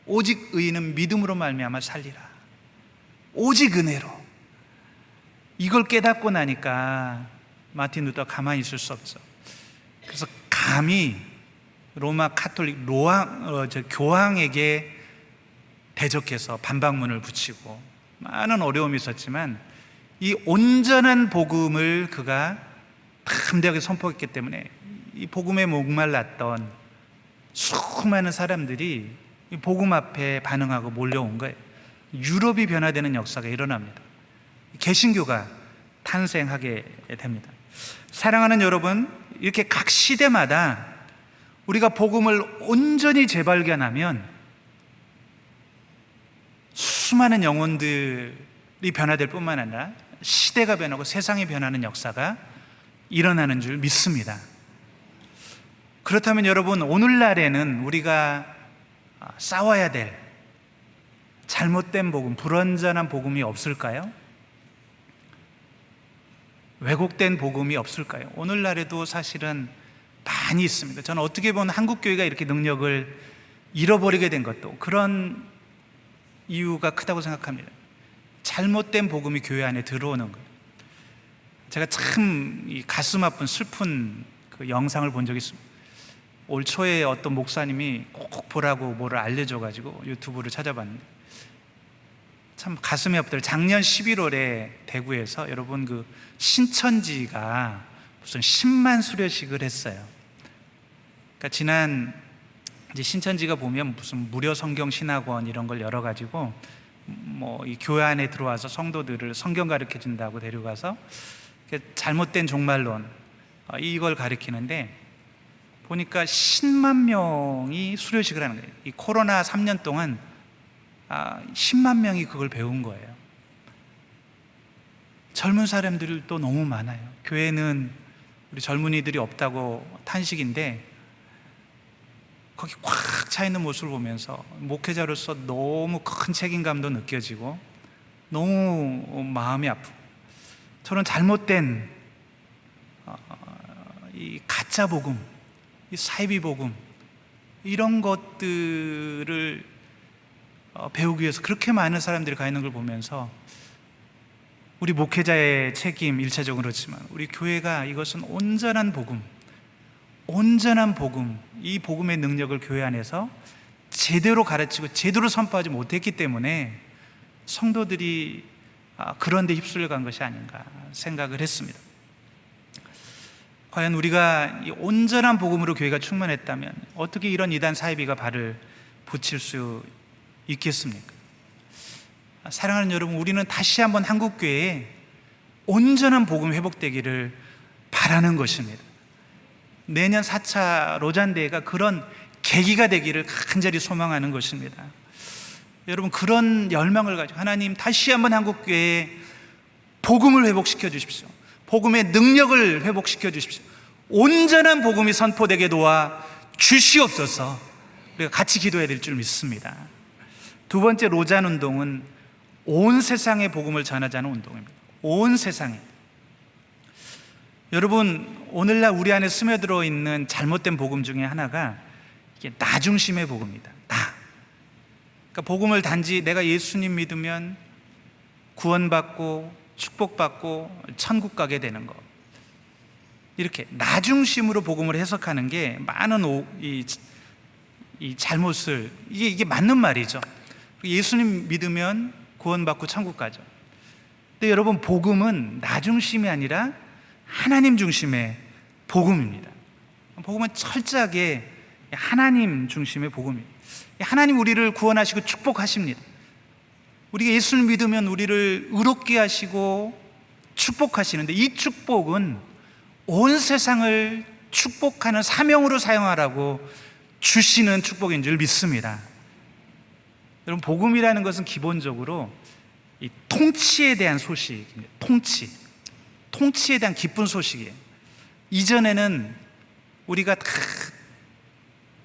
S5: 오직 의인은 믿음으로 말미암아 살리라. 오직 은혜로. 이걸 깨닫고 나니까 마틴 루터가 가만히 있을 수 없죠. 그래서 감히 로마 카톨릭 교황에게 대적해서 반박문을 붙이고 많은 어려움이 있었지만 이 온전한 복음을 그가 담대하게 선포했기 때문에 이 복음에 목말랐던 수많은 사람들이 이 복음 앞에 반응하고 몰려온 거예요. 유럽이 변화되는 역사가 일어납니다. 개신교가 탄생하게 됩니다. 사랑하는 여러분, 이렇게 각 시대마다 우리가 복음을 온전히 재발견하면 수많은 영혼들이 변화될 뿐만 아니라 시대가 변하고 세상이 변하는 역사가 일어나는 줄 믿습니다. 그렇다면 여러분, 오늘날에는 우리가 싸워야 될 잘못된 복음, 불완전한 복음이 없을까요? 왜곡된 복음이 없을까요? 오늘날에도 사실은 많이 있습니다. 저는 어떻게 보면 한국교회가 이렇게 능력을 잃어버리게 된 것도 그런 이유가 크다고 생각합니다. 잘못된 복음이 교회 안에 들어오는 거예요. 제가 참 이 가슴 아픈 슬픈 그 영상을 본 적이 있습니다. 올 초에 어떤 목사님이 꼭 보라고 뭐를 알려줘가지고 유튜브를 찾아봤는데 참 가슴이 아프더라고요. 작년 11월에 대구에서 여러분 그 신천지가 무슨 10만 수료식을 했어요. 그러니까 지난 이제 신천지가 보면 무슨 무료 성경 신학원 이런 걸 열어가지고 뭐 이 교회 안에 들어와서 성도들을 성경 가르쳐 준다고 데려가서 잘못된 종말론 이걸 가르치는데 보니까 10만 명이 수료식을 하는 거예요. 이 코로나 3년 동안 10만 명이 그걸 배운 거예요. 젊은 사람들도 너무 많아요. 교회는 우리 젊은이들이 없다고 탄식인데 거기 꽉 차 있는 모습을 보면서 목회자로서 너무 큰 책임감도 느껴지고 너무 마음이 아프고, 저는 잘못된 이 가짜 복음, 이 사이비 복음 이런 것들을 배우기 위해서 그렇게 많은 사람들이 가 있는 걸 보면서 우리 목회자의 책임 일차적으로 그렇지만 우리 교회가 이것은 온전한 복음, 이 복음의 능력을 교회 안에서 제대로 가르치고 제대로 선포하지 못했기 때문에 성도들이 그런 데 휩쓸려 간 것이 아닌가 생각을 했습니다. 과연 우리가 이 온전한 복음으로 교회가 충만했다면 어떻게 이런 이단 사이비가 발을 붙일 수 있겠습니까? 사랑하는 여러분, 우리는 다시 한번 한국교회에 온전한 복음 회복되기를 바라는 것입니다. 내년 4차 로잔대회가 그런 계기가 되기를 간절히 소망하는 것입니다. 여러분, 그런 열망을 가지고 하나님 다시 한번 한국교회에 복음을 회복시켜 주십시오. 복음의 능력을 회복시켜 주십시오. 온전한 복음이 선포되게 도와 주시옵소서. 우리가 같이 기도해야 될 줄 믿습니다. 두 번째 로잔 운동은 온 세상에 복음을 전하자는 운동입니다. 온 세상에. 여러분, 오늘날 우리 안에 스며들어 있는 잘못된 복음 중에 하나가 이게 나 중심의 복음입니다. 나. 그러니까 복음을 단지 내가 예수님 믿으면 구원받고 축복받고 천국 가게 되는 것, 이렇게 나 중심으로 복음을 해석하는 게 많은 이 잘못을, 이게 맞는 말이죠. 예수님 믿으면 구원받고 천국 가죠. 근데 여러분, 복음은 나 중심이 아니라 하나님 중심의 복음입니다. 복음은 철저하게 하나님 중심의 복음입니다. 하나님 우리를 구원하시고 축복하십니다. 우리가 예수를 믿으면 우리를 의롭게 하시고 축복하시는데, 이 축복은 온 세상을 축복하는 사명으로 사용하라고 주시는 축복인 줄 믿습니다. 여러분, 복음이라는 것은 기본적으로 이 통치에 대한 소식입니다. 통치에 대한 기쁜 소식이에요. 이전에는 우리가 다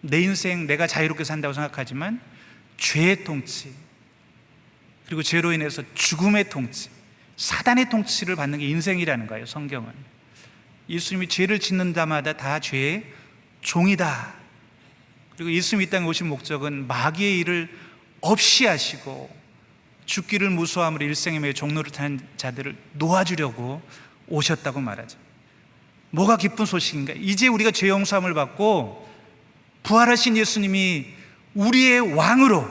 S5: 내 인생 내가 자유롭게 산다고 생각하지만, 죄의 통치, 그리고 죄로 인해서 죽음의 통치, 사단의 통치를 받는 게 인생이라는 거예요. 성경은 예수님이 죄를 짓는 자마다 다 죄의 종이다. 그리고 예수님이 이 땅에 오신 목적은 마귀의 일을 없이 하시고 죽기를 무서워함으로 일생에 매여 종로를 타는 자들을 놓아주려고 오셨다고 말하죠. 뭐가 기쁜 소식인가? 이제 우리가 죄 용서함을 받고 부활하신 예수님이 우리의 왕으로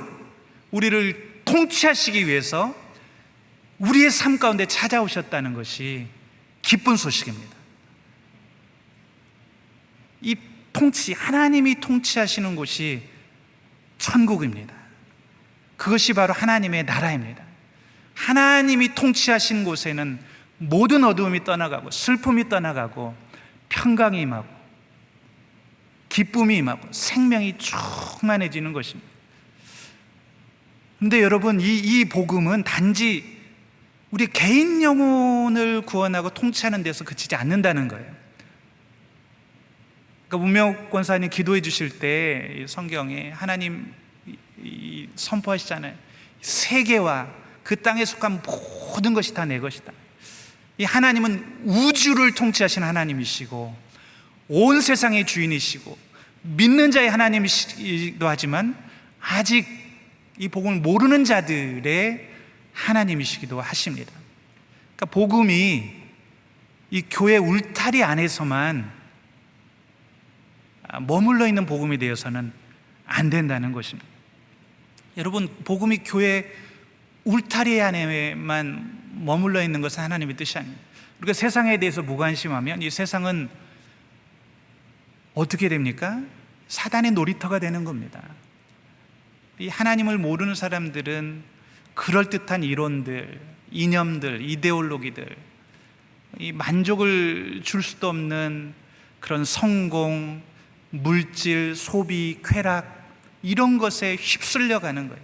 S5: 우리를 통치하시기 위해서 우리의 삶 가운데 찾아오셨다는 것이 기쁜 소식입니다. 이 통치, 하나님이 통치하시는 곳이 천국입니다. 그것이 바로 하나님의 나라입니다. 하나님이 통치하시는 곳에는 모든 어두움이 떠나가고 슬픔이 떠나가고 평강이 임하고 기쁨이 임하고 생명이 충만해지는 것입니다. 그런데 여러분, 이 복음은 단지 우리 개인 영혼을 구원하고 통치하는 데서 그치지 않는다는 거예요. 그러니까 문명 권사님 기도해 주실 때 성경에 하나님 선포하시잖아요. 세계와 그 땅에 속한 모든 것이 다 내 것이다. 이 하나님은 우주를 통치하시는 하나님이시고 온 세상의 주인이시고 믿는 자의 하나님이시기도 하지만 아직 이 복음을 모르는 자들의 하나님이시기도 하십니다. 그러니까 복음이 이 교회 울타리 안에서만 머물러 있는 복음이 되어서는 안 된다는 것입니다. 여러분, 복음이 교회 울타리 안에만 머물러 있는 것은 하나님의 뜻이 아닙니다. 우리가 세상에 대해서 무관심하면 이 세상은 어떻게 됩니까? 사단의 놀이터가 되는 겁니다. 이 하나님을 모르는 사람들은 그럴듯한 이론들, 이념들, 이데올로기들, 이 만족을 줄 수도 없는 그런 성공, 물질, 소비, 쾌락, 이런 것에 휩쓸려 가는 거예요.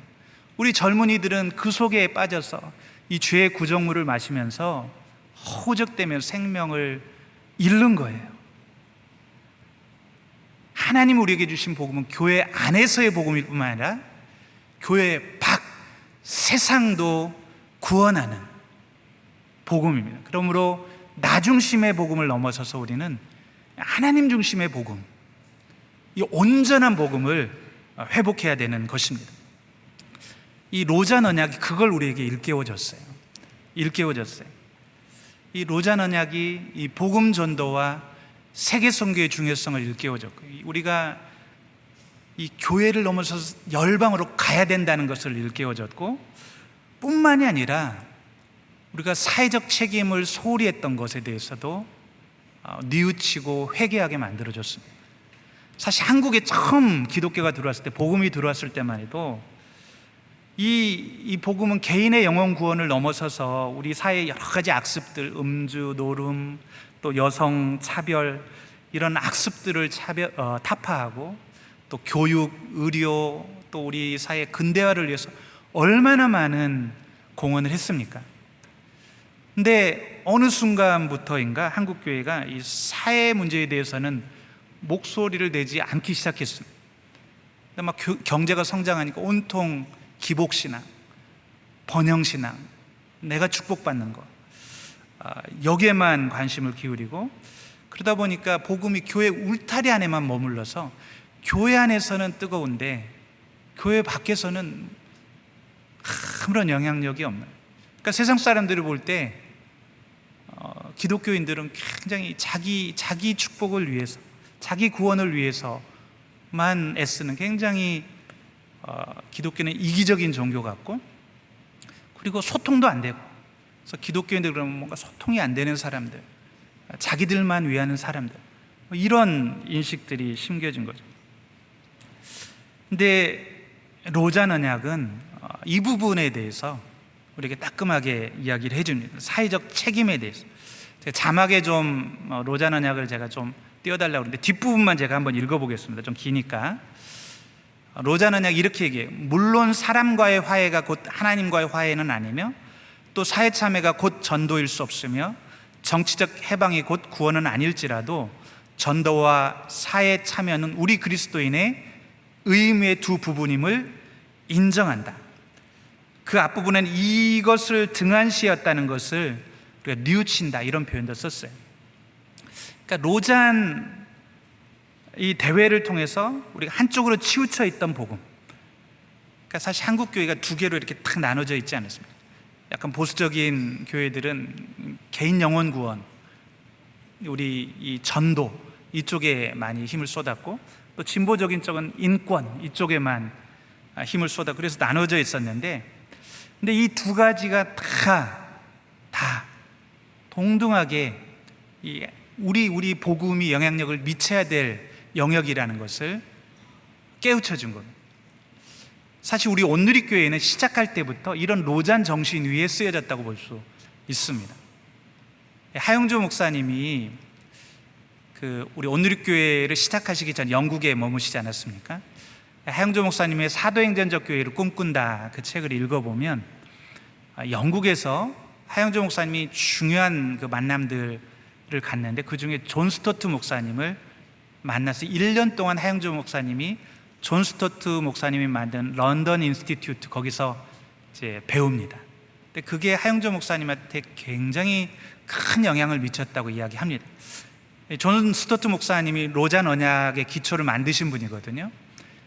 S5: 우리 젊은이들은 그 속에 빠져서 이 죄의 구정물을 마시면서 허우적대며 생명을 잃는 거예요. 하나님 우리에게 주신 복음은 교회 안에서의 복음일 뿐만 아니라 교회 밖 세상도 구원하는 복음입니다. 그러므로 나 중심의 복음을 넘어서서 우리는 하나님 중심의 복음, 이 온전한 복음을 회복해야 되는 것입니다. 이 로잔 언약이 그걸 우리에게 일깨워줬어요. 이 로잔 언약이 이 복음 전도와 세계 선교의 중요성을 일깨워줬고, 우리가 이 교회를 넘어서서 열방으로 가야 된다는 것을 일깨워줬고, 뿐만이 아니라 우리가 사회적 책임을 소홀히 했던 것에 대해서도 뉘우치고 회개하게 만들어줬습니다. 사실 한국에 처음 기독교가 들어왔을 때, 복음이 들어왔을 때만 해도 이 복음은 개인의 영혼 구원을 넘어서서 우리 사회의 여러 가지 악습들, 음주, 노름, 또 여성 차별, 이런 악습들을 타파하고 또 교육, 의료, 또 우리 사회 근대화를 위해서 얼마나 많은 공헌을 했습니까? 근데 어느 순간부터인가 한국교회가 이 사회 문제에 대해서는 목소리를 내지 않기 시작했습니다. 막 경제가 성장하니까 온통 기복신앙, 번영신앙, 내가 축복받는 거, 여기에만 관심을 기울이고, 그러다 보니까 복음이 교회 울타리 안에만 머물러서 교회 안에서는 뜨거운데 교회 밖에서는 아무런 영향력이 없는, 그러니까 세상 사람들을 볼 때 기독교인들은 굉장히 자기 축복을 위해서, 자기 구원을 위해서만 애쓰는 굉장히 기독교는 이기적인 종교 같고, 그리고 소통도 안 되고 그래서 기독교인들 그러면 뭔가 소통이 안 되는 사람들, 자기들만 위하는 사람들, 이런 인식들이 심겨진 거죠. 근데 로잔 언약은 이 부분에 대해서 우리에게 따끔하게 이야기를 해줍니다. 사회적 책임에 대해서. 제가 자막에 좀 로잔 언약을 제가 좀 띄워달라고 그러는데 뒷부분만 제가 한번 읽어보겠습니다. 좀 기니까. 로잔 언약 이렇게 얘기해요. 물론 사람과의 화해가 곧 하나님과의 화해는 아니며 또 사회 참여가 곧 전도일 수 없으며 정치적 해방이 곧 구원은 아닐지라도 전도와 사회 참여는 우리 그리스도인의 의무의 두 부분임을 인정한다. 그 앞부분은 이것을 등한시했다는 것을 우리가 뉘우친다, 이런 표현도 썼어요. 그러니까 로잔 이 대회를 통해서 우리가 한쪽으로 치우쳐 있던 복음, 그러니까 사실 한국 교회가 두 개로 이렇게 탁 나눠져 있지 않았습니다. 약간 보수적인 교회들은 개인 영혼 구원, 우리 이 전도 이쪽에 많이 힘을 쏟았고, 또 진보적인 쪽은 인권 이쪽에만 힘을 쏟아, 그래서 나눠져 있었는데, 근데 이 두 가지가 다 동등하게 우리 복음이 영향력을 미쳐야 될 영역이라는 것을 깨우쳐 준 겁니다. 사실 우리 온누리교회는 시작할 때부터 이런 로잔 정신 위에 쓰여졌다고 볼 수 있습니다. 하영조 목사님이 우리 온누리교회를 시작하시기 전 영국에 머무시지 않았습니까? 하영조 목사님의 사도행전적 교회를 꿈꾼다, 그 책을 읽어보면 영국에서 하영조 목사님이 중요한 그 만남들을 갔는데 그 중에 존 스토트 목사님을 만나서 1년 동안 하영조 목사님이 존 스토트 목사님이 만든 런던 인스티튜트, 거기서 이제 배웁니다. 근데 그게 하영조 목사님한테 굉장히 큰 영향을 미쳤다고 이야기합니다. 존 스토트 목사님이 로잔 언약의 기초를 만드신 분이거든요.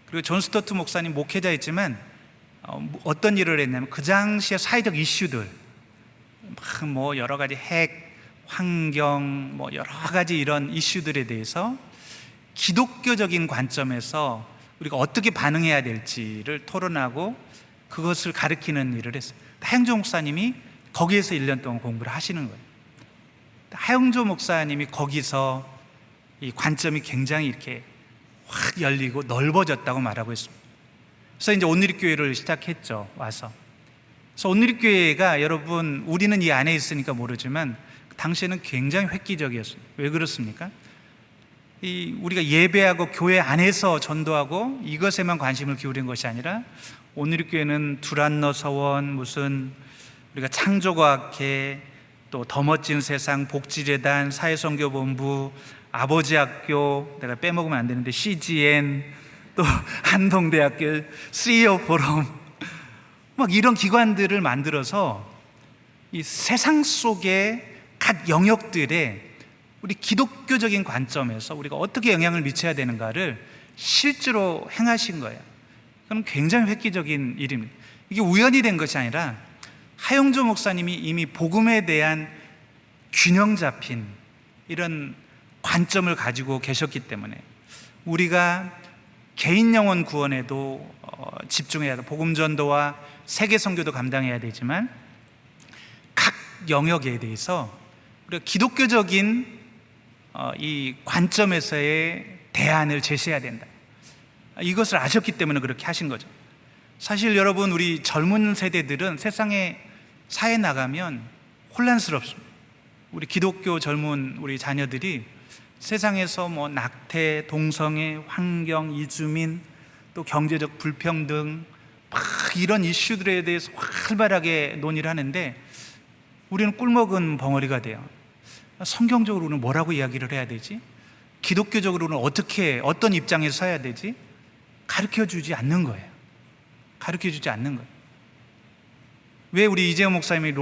S5: 그리고 존 스토트 목사님 목회자였지만 어떤 일을 했냐면 그 당시에 사회적 이슈들, 뭐 여러 가지 핵, 환경, 뭐 여러 가지 이런 이슈들에 대해서 기독교적인 관점에서 우리가 어떻게 반응해야 될지를 토론하고 그것을 가르치는 일을 했어요. 하영조 목사님이 거기에서 1년 동안 공부를 하시는 거예요. 하영조 목사님이 거기서 이 관점이 굉장히 이렇게 확 열리고 넓어졌다고 말하고 있습니다. 그래서 이제 온누리교회를 시작했죠, 와서. 그래서 온누리교회가, 여러분 우리는 이 안에 있으니까 모르지만 당시에는 굉장히 획기적이었습니다. 왜 그렇습니까? 우리가 예배하고 교회 안에서 전도하고 이것에만 관심을 기울인 것이 아니라 온누리교회는 두란노 서원, 무슨 우리가 창조과학회, 또 더 멋진 세상, 복지재단, 사회선교본부, 아버지학교, 내가 빼먹으면 안 되는데 CGN, 또 한동대학교, CEO 포럼, 막 이런 기관들을 만들어서 이 세상 속의 각 영역들에 우리 기독교적인 관점에서 우리가 어떻게 영향을 미쳐야 되는가를 실제로 행하신 거예요. 그럼 굉장히 획기적인 일입니다. 이게 우연이 된 것이 아니라 하영조 목사님이 이미 복음에 대한 균형 잡힌 이런 관점을 가지고 계셨기 때문에 우리가 개인 영혼 구원에도 집중해야 돼. 복음 전도와 세계 선교도 감당해야 되지만 각 영역에 대해서 우리가 기독교적인 이 관점에서의 대안을 제시해야 된다. 이것을 아셨기 때문에 그렇게 하신 거죠. 사실 여러분, 우리 젊은 세대들은 세상에 사회에 나가면 혼란스럽습니다. 우리 기독교 젊은 우리 자녀들이 세상에서 뭐 낙태, 동성애, 환경, 이주민, 또 경제적 불평등, 막 이런 이슈들에 대해서 활발하게 논의를 하는데 우리는 꿀먹은 벙어리가 돼요. 성경적으로는 뭐라고 이야기를 해야 되지? 기독교적으로는 어떤 입장에서 서야 되지? 가르쳐주지 않는 거예요. 가르쳐주지 않는 거예요. 왜 우리 이재용 목사님이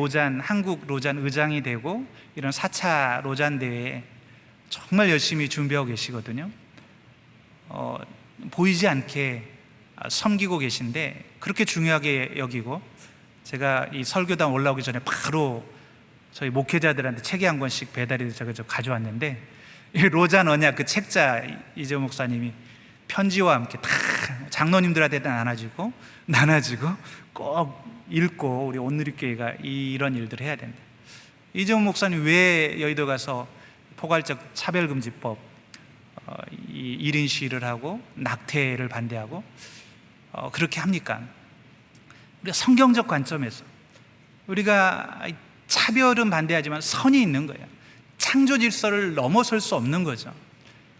S5: 한국 로잔 의장이 되고 이런 4차 로잔 대회에 정말 열심히 준비하고 계시거든요. 보이지 않게 섬기고 계신데 그렇게 중요하게 여기고, 제가 이 설교당 올라오기 전에 바로 저희 목회자들한테 책이 한 권씩 배달이 제가 가져왔는데, 이 로잔 언약 그 책자 이재용 목사님이 편지와 함께 다 장로님들한테 나눠주고 꼭 읽고 우리 온누리교회가 이런 일들을 해야 된다. 이재용 목사님 왜 여의도 가서 포괄적 차별금지법 이 1인 시위를 하고 낙태를 반대하고 그렇게 합니까? 우리가 성경적 관점에서 우리가 차별은 반대하지만 선이 있는 거예요. 창조 질서를 넘어설 수 없는 거죠.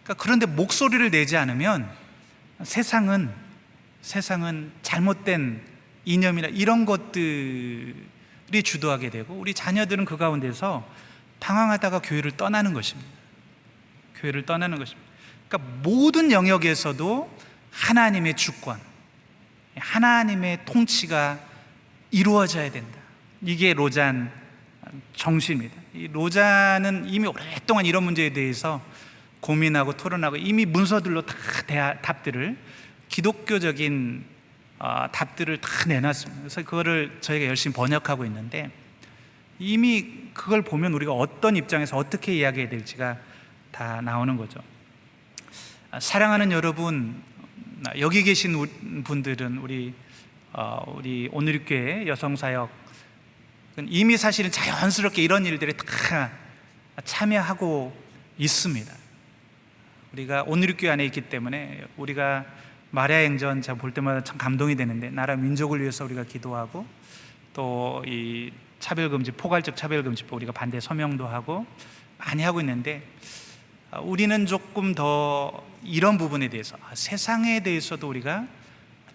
S5: 그러니까 그런데 목소리를 내지 않으면 세상은 잘못된 이념이나 이런 것들이 주도하게 되고 우리 자녀들은 그 가운데서 방황하다가 교회를 떠나는 것입니다. 교회를 떠나는 것입니다. 그러니까 모든 영역에서도 하나님의 주권, 하나님의 통치가 이루어져야 된다. 이게 로잔 정신입니다. 이 로잔은 이미 오랫동안 이런 문제에 대해서 고민하고 토론하고 이미 문서들로 다 답들을 기독교적인 답들을 다 내놨습니다. 그래서 그거를 저희가 열심히 번역하고 있는데 이미 그걸 보면 우리가 어떤 입장에서 어떻게 이야기해야 될지가 다 나오는 거죠. 사랑하는 여러분, 여기 계신 분들은 우리 온누리교회 여성사역 이미 사실은 자연스럽게 이런 일들에 다 참여하고 있습니다. 우리가 온누리교회 안에 있기 때문에 우리가 마리아 행전 제가 볼 때마다 참 감동이 되는데 나라 민족을 위해서 우리가 기도하고 또 이 차별금지 포괄적 차별금지법 우리가 반대 서명도 하고 많이 하고 있는데 우리는 조금 더 이런 부분에 대해서 세상에 대해서도 우리가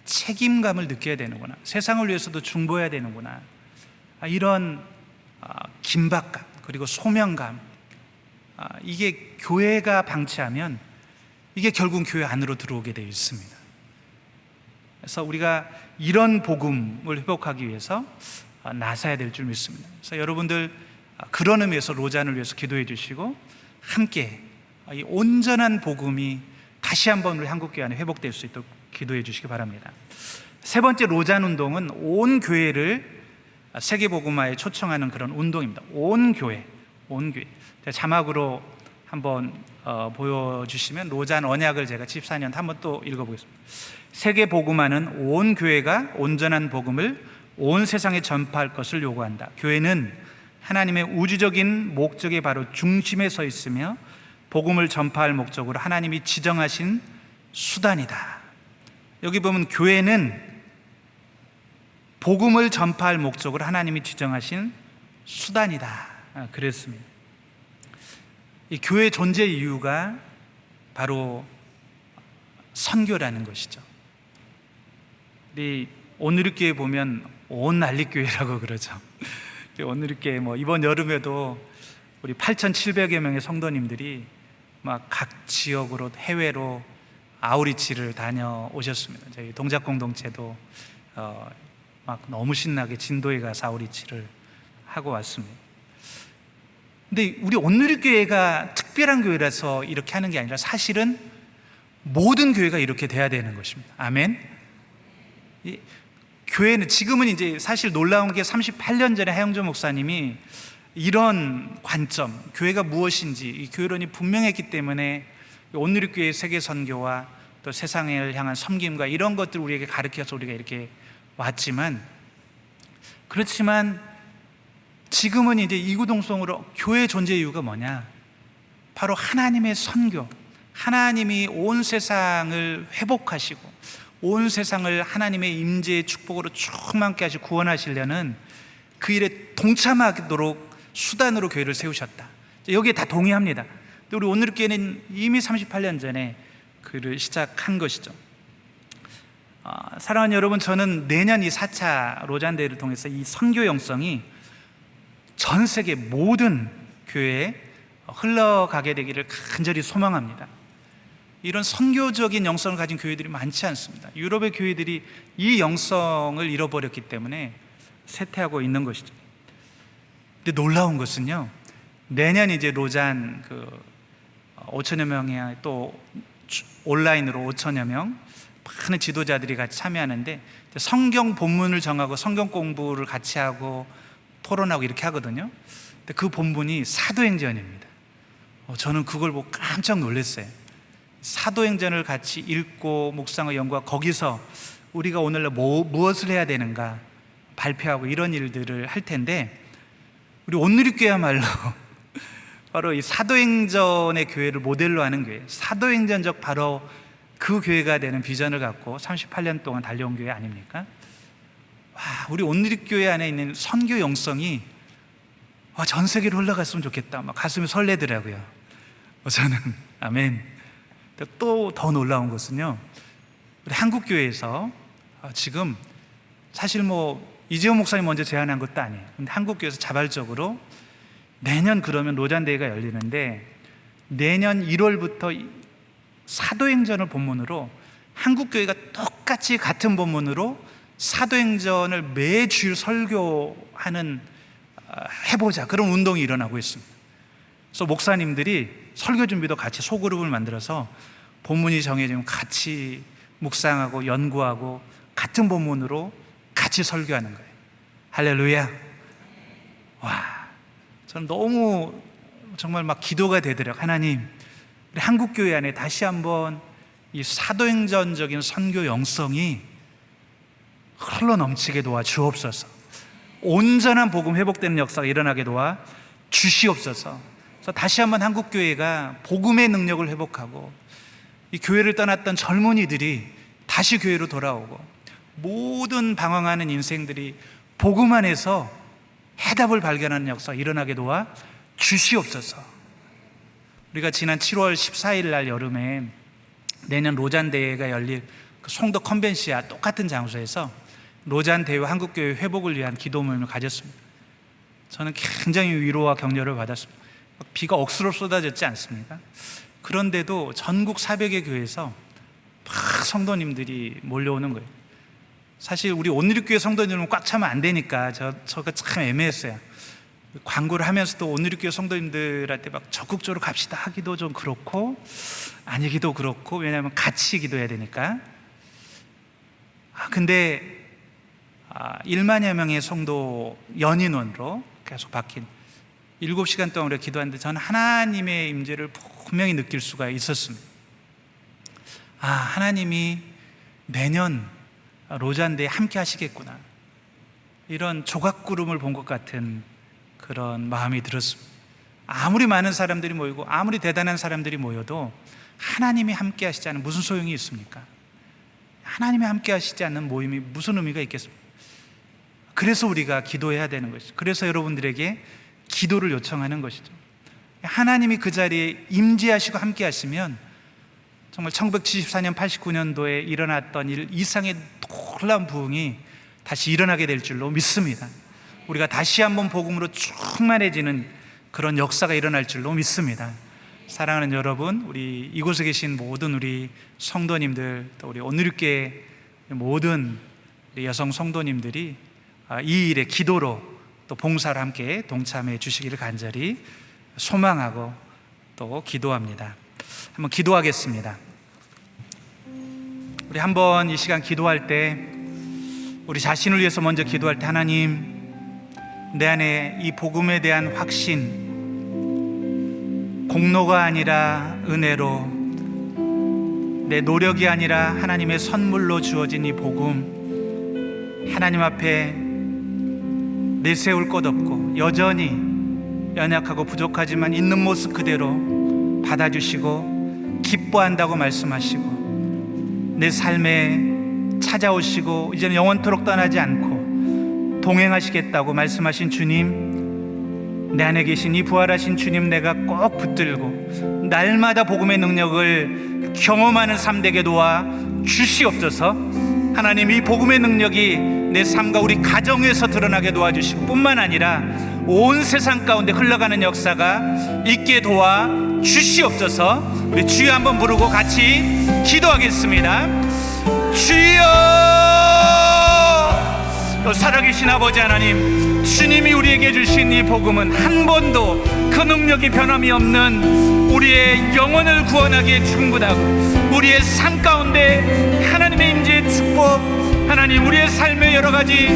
S5: 책임감을 느껴야 되는구나, 세상을 위해서도 중보해야 되는구나, 이런 긴박감 그리고 소명감, 이게 교회가 방치하면 이게 결국 교회 안으로 들어오게 되어 있습니다. 그래서 우리가 이런 복음을 회복하기 위해서 나서야 될 줄 믿습니다. 그래서 여러분들 그런 의미에서 로잔을 위해서 기도해 주시고 함께 이 온전한 복음이 다시 한번 우리 한국교회 안에 회복될 수 있도록 기도해 주시기 바랍니다. 세 번째 로잔 운동은 온 교회를 세계복음화에 초청하는 그런 운동입니다. 온 교회. 자막으로 한번 보여주시면 로잔 언약을 제가 14년 한번 또 읽어보겠습니다. 세계복음화는 온 교회가 온전한 복음을 온 세상에 전파할 것을 요구한다. 교회는 하나님의 우주적인 목적의 바로 중심에 서 있으며 복음을 전파할 목적으로 하나님이 지정하신 수단이다. 여기 보면 교회는 복음을 전파할 목적으로 하나님이 지정하신 수단이다. 그랬습니다. 이 교회 존재 이유가 바로 선교라는 것이죠. 우리 온누리교회 보면 온 난리교회라고 그러죠. 온누리교회 이번 여름에도 우리 8,700여 명의 성도님들이 막 각 지역으로 해외로 아우리치를 다녀오셨습니다. 저희 동작 공동체도 막 너무 신나게 진도에 가서 아우리치를 하고 왔습니다. 근데 우리 온누리교회가 특별한 교회라서 이렇게 하는 게 아니라 사실은 모든 교회가 이렇게 돼야 되는 것입니다. 아멘. 이 교회는 지금은 이제 사실 놀라운 게 38년 전에 하영조 목사님이 이런 관점, 교회가 무엇인지 이 교회론이 분명했기 때문에 온누리교회의 세계 선교와 또 세상을 향한 섬김과 이런 것들을 우리에게 가르쳐서 우리가 이렇게 왔지만, 그렇지만 지금은 이제 이구동성으로 교회 존재 이유가 뭐냐? 바로 하나님의 선교, 하나님이 온 세상을 회복하시고 온 세상을 하나님의 임재의 축복으로 충만케 하시고 구원하시려는 그 일에 동참하도록 수단으로 교회를 세우셨다. 여기에 다 동의합니다. 우리 온누리교회는 이미 38년 전에 그를 시작한 것이죠. 사랑하는 여러분, 저는 내년 이 4차 로잔대회를 통해서 이 선교 영성이 전 세계 모든 교회에 흘러가게 되기를 간절히 소망합니다. 이런 선교적인 영성을 가진 교회들이 많지 않습니다. 유럽의 교회들이 이 영성을 잃어버렸기 때문에 쇠퇴하고 있는 것이죠. 근데 놀라운 것은요, 내년 이제 로잔 5천여 명이 또 온라인으로 5천여 명 많은 지도자들이 같이 참여하는데 성경 본문을 정하고 성경 공부를 같이 하고 토론하고 이렇게 하거든요. 근데 그 본문이 사도행전입니다. 저는 그걸 보고 깜짝 놀랐어요. 사도행전을 같이 읽고 묵상을 연구하고 거기서 우리가 오늘날 무엇을 해야 되는가 발표하고 이런 일들을 할 텐데, 우리 온누리교회야말로 바로 이 사도행전의 교회를 모델로 하는 교회, 사도행전적 바로 그 교회가 되는 비전을 갖고 38년 동안 달려온 교회 아닙니까? 와, 우리 온누리교회 안에 있는 선교 영성이 전 세계로 흘러갔으면 좋겠다, 막 가슴이 설레더라고요. 저는 아멘. 또 더 놀라운 것은요, 우리 한국교회에서 지금 사실 이재호 목사님 먼저 제안한 것도 아니에요. 근데 한국교회에서 자발적으로 내년 그러면 로잔대회가 열리는데, 내년 1월부터 사도행전을 본문으로 한국교회가 똑같이 같은 본문으로 사도행전을 매주 설교하는 해보자, 그런 운동이 일어나고 있습니다. 그래서 목사님들이 설교 준비도 같이 소그룹을 만들어서 본문이 정해지면 같이 묵상하고 연구하고 같은 본문으로 같이 설교하는 거예요. 할렐루야. 와, 저는 너무 정말 막 기도가 되더라고요. 하나님, 우리 한국교회 안에 다시 한번 이 사도행전적인 선교 영성이 흘러 넘치게 도와 주옵소서. 온전한 복음 회복되는 역사가 일어나게 도와 주시옵소서. 그래서 다시 한번 한국교회가 복음의 능력을 회복하고, 이 교회를 떠났던 젊은이들이 다시 교회로 돌아오고, 모든 방황하는 인생들이 복음 안에서 해답을 발견하는 역사가 일어나게 도와 주시옵소서. 우리가 지난 7월 14일 날 여름에 내년 로잔대회가 열릴 그 송도 컨벤시아 똑같은 장소에서 로잔대회 한국교회 회복을 위한 기도 모임을 가졌습니다. 저는 굉장히 위로와 격려를 받았습니다. 비가 억수로 쏟아졌지 않습니까? 그런데도 전국 400개 교회에서 막 성도님들이 몰려오는 거예요. 사실 우리 온누리교회 성도님들은 꽉 차면 안 되니까 저가 참 애매했어요. 광고를 하면서도 온누리교회 성도님들한테 막 적극적으로 갑시다 하기도 좀 그렇고 아니기도 그렇고, 왜냐하면 같이 기도해야 되니까. 근데 1만여 명의 성도 연인원으로 계속 바뀐 7시간 동안 우리가 기도하는데, 저는 하나님의 임재를 분명히 느낄 수가 있었습니다. 하나님이 내년 로잔대에 함께 하시겠구나, 이런 조각구름을 본 것 같은 그런 마음이 들었습니다. 아무리 많은 사람들이 모이고 아무리 대단한 사람들이 모여도 하나님이 함께 하시지 않으면 무슨 소용이 있습니까? 하나님이 함께 하시지 않는 모임이 무슨 의미가 있겠습니까? 그래서 우리가 기도해야 되는 것이죠. 그래서 여러분들에게 기도를 요청하는 것이죠. 하나님이 그 자리에 임재하시고 함께 하시면 정말 1974년 89년도에 일어났던 일 이상의 놀라운 부흥이 다시 일어나게 될 줄로 믿습니다. 우리가 다시 한번 복음으로 충만해지는 그런 역사가 일어날 줄로 믿습니다. 사랑하는 여러분, 우리 이곳에 계신 모든 우리 성도님들, 또 우리 온누리교회 모든 우리 여성 성도님들이 이 일에 기도로 또 봉사를 함께 동참해 주시기를 간절히 소망하고 또 기도합니다. 한번 기도하겠습니다. 우리 한번 이 시간 기도할 때 우리 자신을 위해서 먼저 기도할 때, 하나님, 내 안에 이 복음에 대한 확신, 공로가 아니라 은혜로, 내 노력이 아니라 하나님의 선물로 주어진 이 복음, 하나님 앞에 내세울 것 없고 여전히 연약하고 부족하지만 있는 모습 그대로 받아주시고 기뻐한다고 말씀하시고, 내 삶에 찾아오시고 이제는 영원토록 떠나지 않고 동행하시겠다고 말씀하신 주님, 내 안에 계신 이 부활하신 주님 내가 꼭 붙들고 날마다 복음의 능력을 경험하는 삶 되게 도와 주시옵소서. 하나님, 이 복음의 능력이 내 삶과 우리 가정에서 드러나게 도와주시고 뿐만 아니라 온 세상 가운데 흘러가는 역사가 있게 도와 주시옵소서. 우리 주여 한번 부르고 같이 기도하겠습니다. 주여! 살아계신 아버지 하나님, 주님이 우리에게 주신 이 복음은 한 번도 그 능력이 변함이 없는 우리의 영혼을 구원하기에 충분하고, 우리의 삶 가운데 하나님의 임재의 축복, 하나님 우리의 삶의 여러 가지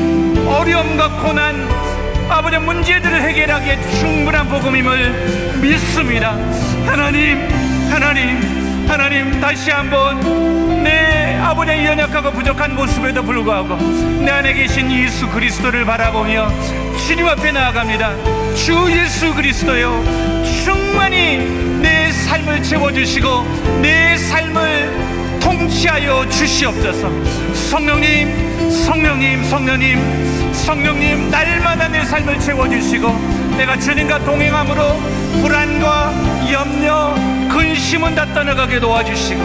S5: 어려움과 고난, 아버지 문제들을 해결하기에 충분한 복음임을 믿습니다. 하나님 하나님 다시 한번 내 아버지의 연약하고 부족한 모습에도 불구하고 내 안에 계신 예수 그리스도를 바라보며 주님 앞에 나아갑니다. 주 예수 그리스도요, 충만히 내 삶을 채워주시고 내 삶을 통치하여 주시옵소서. 성령님, 성령님, 성령님, 성령님, 날마다 내 삶을 채워주시고 내가 주님과 동행함으로 불안과 염려, 근심은 다 떠나가게 도와주시고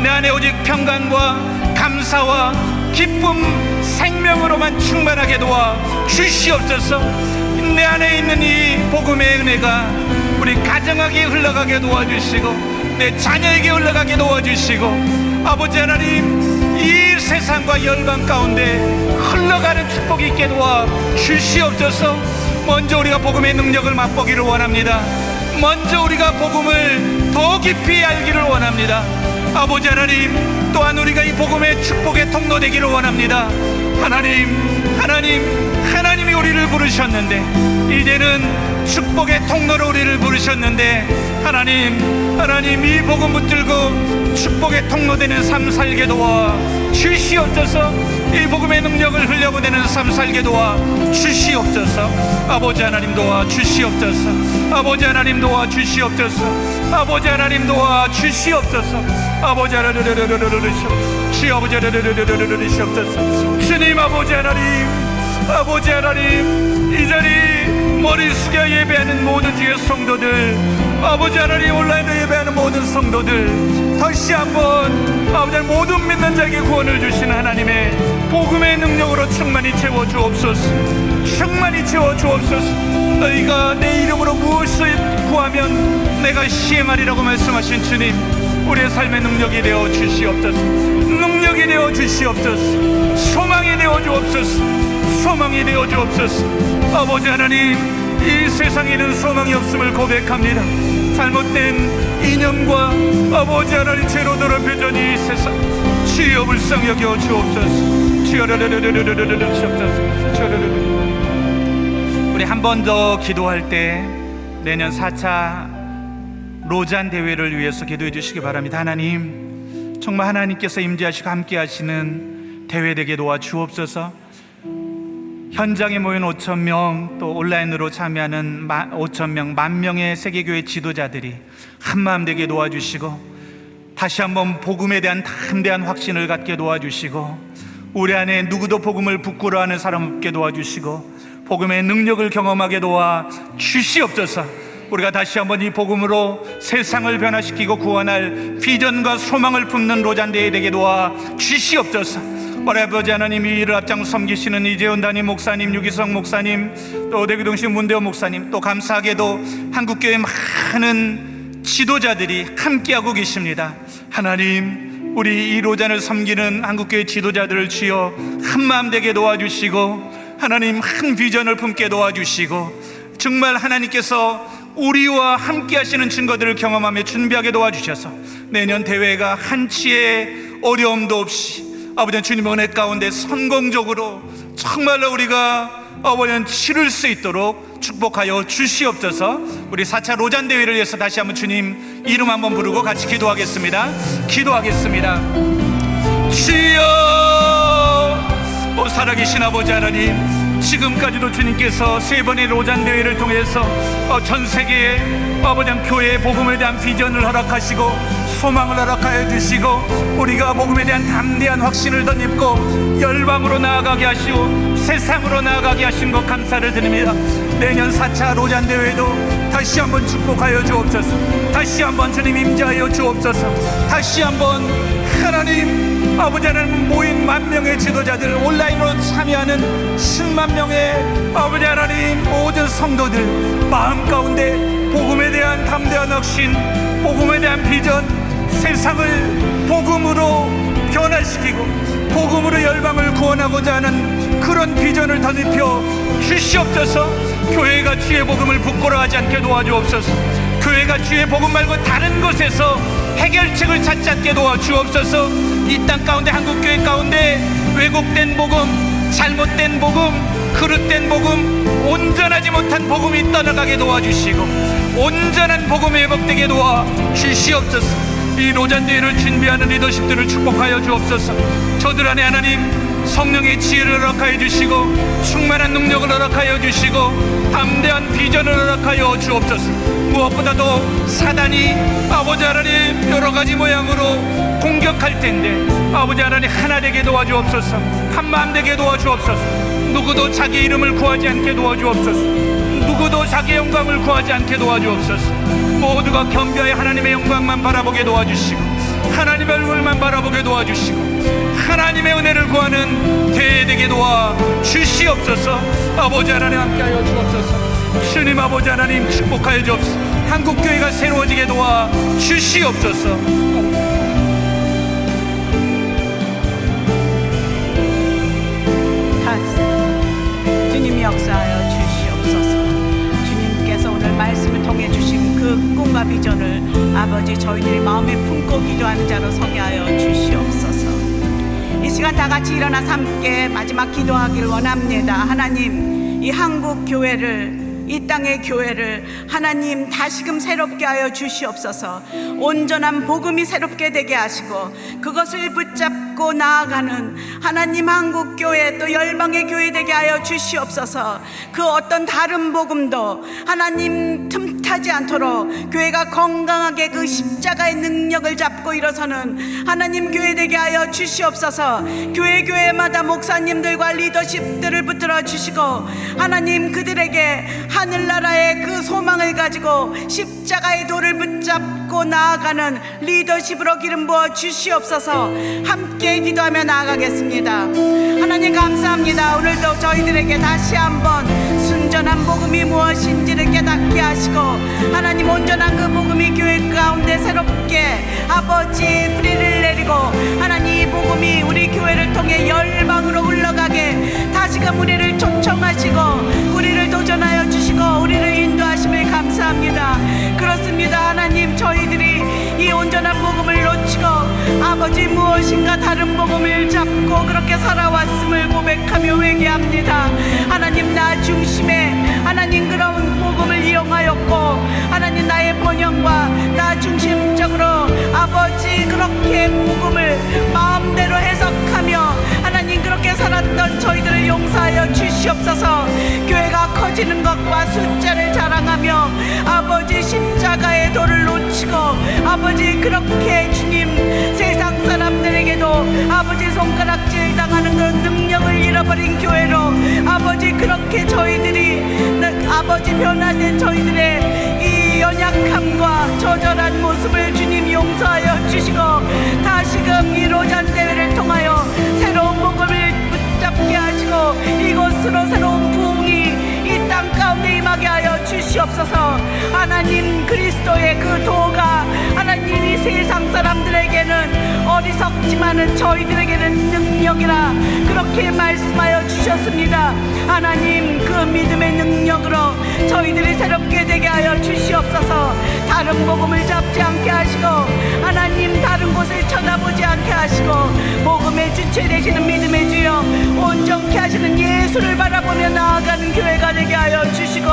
S5: 내 안에 오직 평강과 감사와 기쁨, 생명으로만 충만하게 도와 주시옵소서. 내 안에 있는 이 복음의 은혜가 우리 가정에게 흘러가게 도와주시고 내 자녀에게 흘러가게 도와주시고 아버지 하나님, 이 세상과 열방 가운데 흘러가는 축복이 있게 도와 주시옵소서. 먼저 우리가 복음의 능력을 맛보기를 원합니다. 먼저 우리가 복음을 더 깊이 알기를 원합니다. 아버지 하나님, 또한 우리가 이 복음의 축복의 통로 되기를 원합니다. 하나님이 우리를 부르셨는데 이제는 축복의 통로로 우리를 부르셨는데 하나님 이 복음 붙들고 축복의 통로 되는 삶 살게 도와 주시옵소서. 이 복음의 능력을 흘려보내는 삶 살게 도와 주시옵소서. 아버지 하나님 도와 주시옵소서. 아버지 하나님 도와 주시옵소서. 아버지 하나님 도와 주시옵소서. 아버지 하나님 주여 아버지 하나님 주님 아버지 하나님 이 자리 머리 숙여 예배하는 모든 주의 성도들, 아버지 하나님 온라인으로 예배하는 모든 성도들 다시 한번 아버지 하나님 모든 믿는 자에게 구원을 주시는 하나님의 복음의 능력으로 충만히 채워 주옵소서. 충만히 채워 주옵소서. 너희가 내 이름으로 무엇을 구하면 내가 시행하리라고 말씀하신 주님, 우리의 삶의 능력이 되어 주시옵소서. 능력이 되어 주시옵소서. 소망이 되어 주옵소서. 소망이 되어 주옵소서. 아버지 하나님, 이 세상에는 소망이 없음을 고백합니다. 잘못된 이념과 아버지 하나님 죄로 더럽혀진 이 세상, 주여 불쌍히 여겨 주옵소서. 주여 우리 한 번 더 기도할 때 내년 4차 로잔 대회를 위해서 기도해 주시기 바랍니다. 하나님, 정말 하나님께서 임재하시고 함께 하시는 대회 되게 도와 주옵소서. 현장에 모인 5,000명, 또 온라인으로 참여하는 5,000명, 10,000명의 세계교회 지도자들이 한마음 되게 도와주시고 다시 한번 복음에 대한 담대한 확신을 갖게 도와주시고 우리 안에 누구도 복음을 부끄러워하는 사람 없게 도와주시고 복음의 능력을 경험하게 도와 주시옵소서. 우리가 다시 한번 이 복음으로 세상을 변화시키고 구원할 비전과 소망을 품는 로잔대회 되게 도와 주시옵소서. 우리 아버지 하나님, 이 일을 앞장 섬기시는 이재훈 담임 목사님, 유기성 목사님, 또 대구동시 문대호 목사님, 또 감사하게도 한국교회 많은 지도자들이 함께하고 계십니다. 하나님, 우리 이 로잔을 섬기는 한국교회 지도자들을 주여 한마음 되게 도와주시고 하나님 한 비전을 품게 도와주시고 정말 하나님께서 우리와 함께 하시는 증거들을 경험하며 준비하게 도와주셔서 내년 대회가 한치의 어려움도 없이 아버지 주님의 은혜 가운데 성공적으로 정말로 우리가 아버지 치를 수 있도록 축복하여 주시옵소서. 우리 4차 로잔 대회를 위해서 다시 한번 주님 이름 한번 부르고 같이 기도하겠습니다. 기도하겠습니다. 주여, 살아계신 아버지 하나님, 지금까지도 주님께서 3번의 로잔 대회를 통해서 전 세계에 아버지 교회의 복음에 대한 비전을 허락하시고 소망을 허락하여 주시고 우리가 복음에 대한 담대한 확신을 덧입고 열방으로 나아가게 하시고 세상으로 나아가게 하신 것 감사를 드립니다. 내년 4차 로잔 대회도 다시 한번 축복하여 주옵소서. 다시 한번 주님 임재하여 주옵소서. 다시 한번 하나님 아버지 하나님 모인 10,000명의 지도자들, 온라인으로 참여하는 10만 명의 아버지 하나님 모든 성도들 마음 가운데 복음에 대한 담대한 확신, 복음에 대한 비전, 세상을 복음으로 변화시키고 복음으로 열방을 구원하고자 하는 그런 비전을 덧입혀 주시옵소서. 교회가 주의 복음을 부끄러워하지 않게 도와주옵소서. 교회가 주의 복음 말고 다른 곳에서 해결책을 찾지 않게 도와주옵소서. 이 땅 가운데 한국교회 가운데 왜곡된 복음, 잘못된 복음, 그릇된 복음, 온전하지 못한 복음이 떠나가게 도와주시고 온전한 복음이 회복되게 도와주시옵소서.
S6: 이 로잔대회를 준비하는 리더십들을 축복하여 주옵소서. 저들 안에 하나님 성령의 지혜를 허락하여 주시고 충만한 능력을 허락하여 주시고 담대한 비전을 허락하여 주옵소서. 무엇보다도 사단이 아버지 하나님 여러 가지 모양으로 공격할 텐데 아버지 하나님 하나 되게 도와주옵소서. 한마음 되게 도와주옵소서. 누구도 자기 이름을 구하지 않게 도와주옵소서. 누구도 자기 영광을 구하지 않게 도와주옵소서. 모두가 겸비하여 하나님의 영광만 바라보게 도와주시고 하나님의 얼굴만 바라보게 도와주시고 하나님의 은혜를 구하는 대회 되게 도와주시옵소서. 아버지 하나님 함께하여 주옵소서. 주님 아버지 하나님 축복하여 주옵소서. 한국교회가 새로워지게 도와주시옵소서.
S4: 주님 역사하여 주시옵소서. 주님께서 오늘 말씀을 통해 주신 그 꿈과 비전을 아버지 저희들이 마음에 품고 기도하는 자로 서게 하여 주시옵소서. 이 시간 다 같이 일어나서 함께 마지막 기도하길 원합니다. 하나님, 이 한국 교회를, 이 땅의 교회를 하나님 다시금 새롭게 하여 주시옵소서. 온전한 복음이 새롭게 되게 하시고 그것을 붙잡고 나아가는 하나님 한국 교회 또 열방의 교회 되게 하여 주시옵소서. 그 어떤 다른 복음도 하나님 틈타지 않도록 교회가 건강하게 그 십자가의 능력을 잡고 일어서는 하나님 교회 되게 하여 주시옵소서. 교회마다 목사님들과 리더십들을 붙들어 주시고 하나님 그들에게 하늘나라의 그 소망을 가지고 십자가의 돌을 붙잡고 나아가는 리더십으로 기름 부어 주시옵소서. 함께 기도하며 나아가겠습니다. 하나님 감사합니다. 오늘도 저희들에게 다시 한번 순전한 복음이 무엇인지를 깨닫게 하시고 하나님 온전한 그 복음이 교회 가운데 새롭게 아버지 뿌리를 내리고 하나님 이 복음이 우리 교회를 통해 열방으로 흘러가게 다시금 우리를 초청하시고 우리를 도전하여 주시고 우리를 인도하심을 감사합니다. 그렇습니다. 하나님 저희들이 이 온전한 복음을 놓치고 아버지 무엇인가 다른 복음을 잡고 그렇게 살아왔음을 고백하며 회개합니다. 하나님 나 중심에 하나님 그런 복음을 이용하였고 하나님 나의 본영과 나 중심적으로 아버지 그렇게 복음을 마음대로 해석하며 하나님 그렇게 살았던 저희들을 용서하여 주시옵소서. 교회가 커지는 것과 숫자를 자랑하며 아버지 십자가의 돌을 놓치고 아버지 그렇게 주님 세상 사람들에게도 아버지 손가락질 당하는 그런 능력을 잃어버린 교회로 아버지 그렇게 저희들이 아버지 변화된 저희들의 이 연약함과 저절한 모습을 주님 용서하여 주시고 다시금 이 로잔 대회를 통하여 새로운 복음을 붙잡게 하시고 이곳으로 새로운 부흥이 이 땅 가운데 임하게 하여 주시옵소서. 하나님 그리스도의 그 도가 하나님 이 세상 사람들에게는 어리석지만은 저희들에게는 능력이라 그렇게 말씀하여 주셨습니다. 하나님 그 믿음의 능력으로 저희들이 새롭게 되게 하여 주시옵소서. 다른 복음을 잡지 않게 하시고 하나님 다른 곳을 쳐다보지 않게 하시고 복음의 주체 되시는 믿음의 주여 온전케 하시는 예수를 바라보며 나아가는 교회가 되게 하여 주시고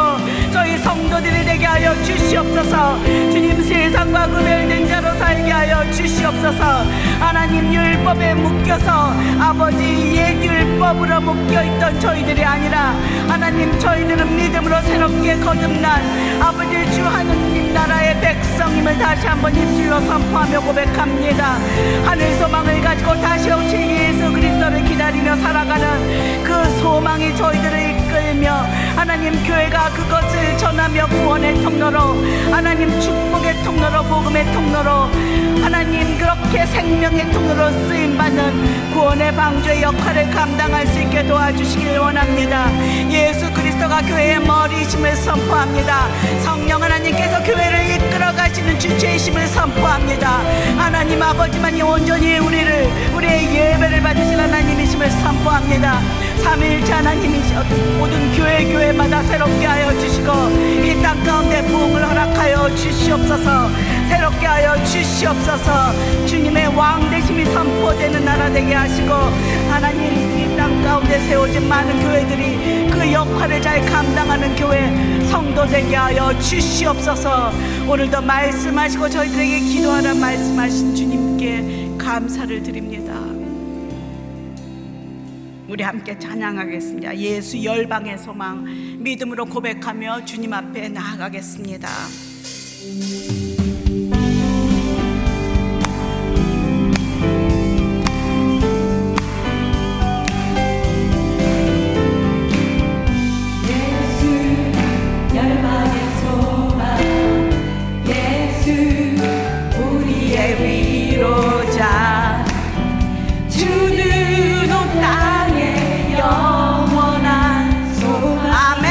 S4: 저희 성도들이 되게 하여 주시옵소서. 주님 세상과 구별된 자로 살게 하여 주시옵소서. 하나님 율법에 묶여서 아버지 옛 율법으로 묶여있던 저희들이 아니라 하나님 저희들은 믿음으로 새롭게 거듭난 아버지 주 하느님 나라의 백성임을 다시 한번 입술로 선포하며 고백합니다. 하늘 소망을 가지고 다시 오실 예수 그리스도를 기다리며 살아가는 그 소망이 저희들을 이끌며 하나님 교회가 그것을 전하며 구원의 통로로 하나님 축복의 통로로 복음의 통로로 하나님 그렇게 생명의 통로로 쓰임받는 구원의 방주의 역할을 감당할 수 있게 도와주시길 원합니다. 예수 그리스도가 교회의 머리이심을 선포합니다. 성령 하나님께서 교회를 이끌어 가시는 주체이심을 선포합니다. 하나님 아버지만이 온전히 우리의 예배를 받으실 하나님이심을 선포합니다. 삼위일체 하나님이셔 모든 교회마다 새롭게 하여 주시고 이 땅 가운데 부흥을 허락하여 주시옵소서. 새롭게 하여 주시옵소서. 주님의 왕 되심이 선포되는 나라 되게 하시고 하나님 이 땅 땅 가운데 세워진 많은 교회들이 그 역할을 잘 감당하는 교회 성도 되게 하여 주시옵소서. 오늘도 말씀하시고 저희들에게 기도하라 말씀하신 주님께 감사를 드립니다. 우리 함께 찬양하겠습니다. 예수 열방의 소망, 믿음으로 고백하며 주님 앞에 나아가겠습니다.
S2: 열방의 소망 예수 우리의 위로자 주는 온 땅에 영원한 소망
S4: 아멘.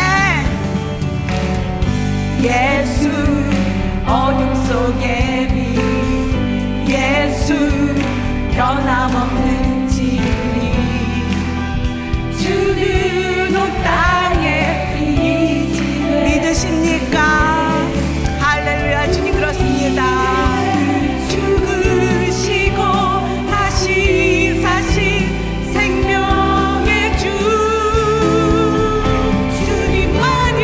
S2: 예수 어둠 속의 빛 예수 변함없는 진리 주는 온 땅에 빛을
S4: 믿으십니까? 할렐루야. 주님 그렇습니다.
S2: 죽으시고 다시 사신 생명의 주 주님만이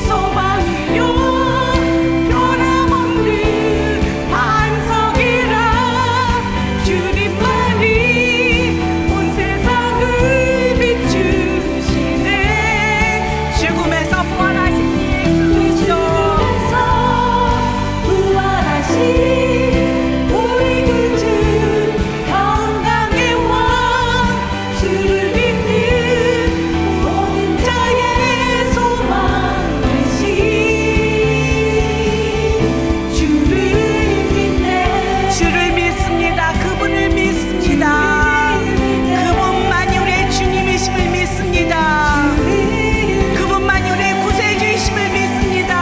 S2: 소망이요 변함없는 반석이라 주님만이 온 세상을 비추시네
S4: 죽음에서 부활하신 예수 그리스도
S2: 부활하신 우리 구주 평강의 왕 주를 믿는 모든 자의 소망 되신 주를 믿네
S4: 주를 믿습니다. 그분을 믿습니다. 그분만이 우리의 주님이심을 믿습니다. 그분만이 우리의 구세주이심을 믿습니다.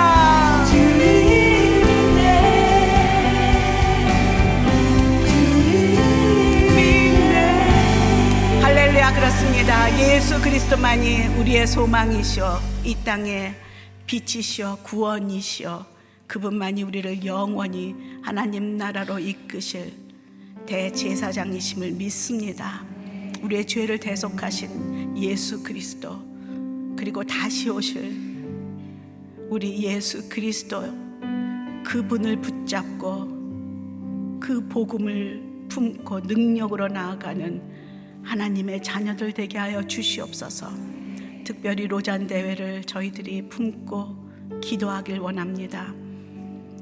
S4: 할렐루야. 그렇습니다. 예수 그리스도만이 우리의 소망이시오, 이 땅의 빛이시오, 구원이시오. 그분만이 우리를 영원히 하나님 나라로 이끄실 대제사장이심을 믿습니다. 우리의 죄를 대속하신 예수 그리스도, 그리고 다시 오실 우리 예수 그리스도, 그분을 붙잡고 그 복음을 품고 능력으로 나아가는 하나님의 자녀들 되게 하여 주시옵소서. 특별히 로잔 대회를 저희들이 품고 기도하길 원합니다.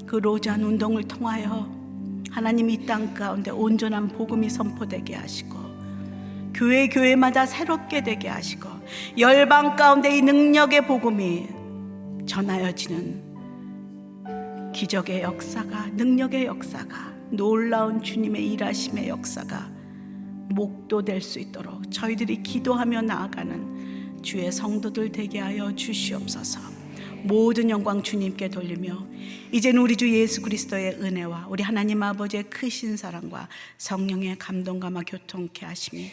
S4: 그 로잔 운동을 통하여 하나님 이 땅 가운데 온전한 복음이 선포되게 하시고 교회마다 새롭게 되게 하시고 열방 가운데 이 능력의 복음이 전하여지는 기적의 역사가, 능력의 역사가, 놀라운 주님의 일하심의 역사가 목도될 수 있도록 저희들이 기도하며 나아가는 주의 성도들 되게 하여 주시옵소서. 모든 영광 주님께 돌리며 이제는 우리 주 예수 그리스도의 은혜와 우리 하나님 아버지의 크신 사랑과 성령의 감동감화 교통케 하심이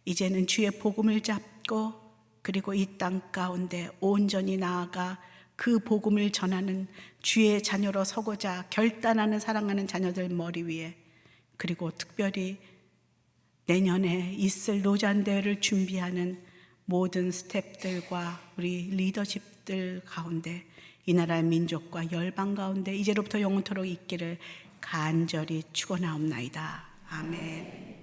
S4: 이제는 주의 복음을 잡고 그리고 이 땅 가운데 온전히 나아가 그 복음을 전하는 주의 자녀로 서고자 결단하는 사랑하는 자녀들 머리 위에, 그리고 특별히 내년에 있을 로잔 대회를 준비하는 모든 스태프들과 우리 리더십들 가운데 이 나라의 민족과 열방 가운데 이제로부터 영원토록 있기를 간절히 축원하옵나이다. 아멘.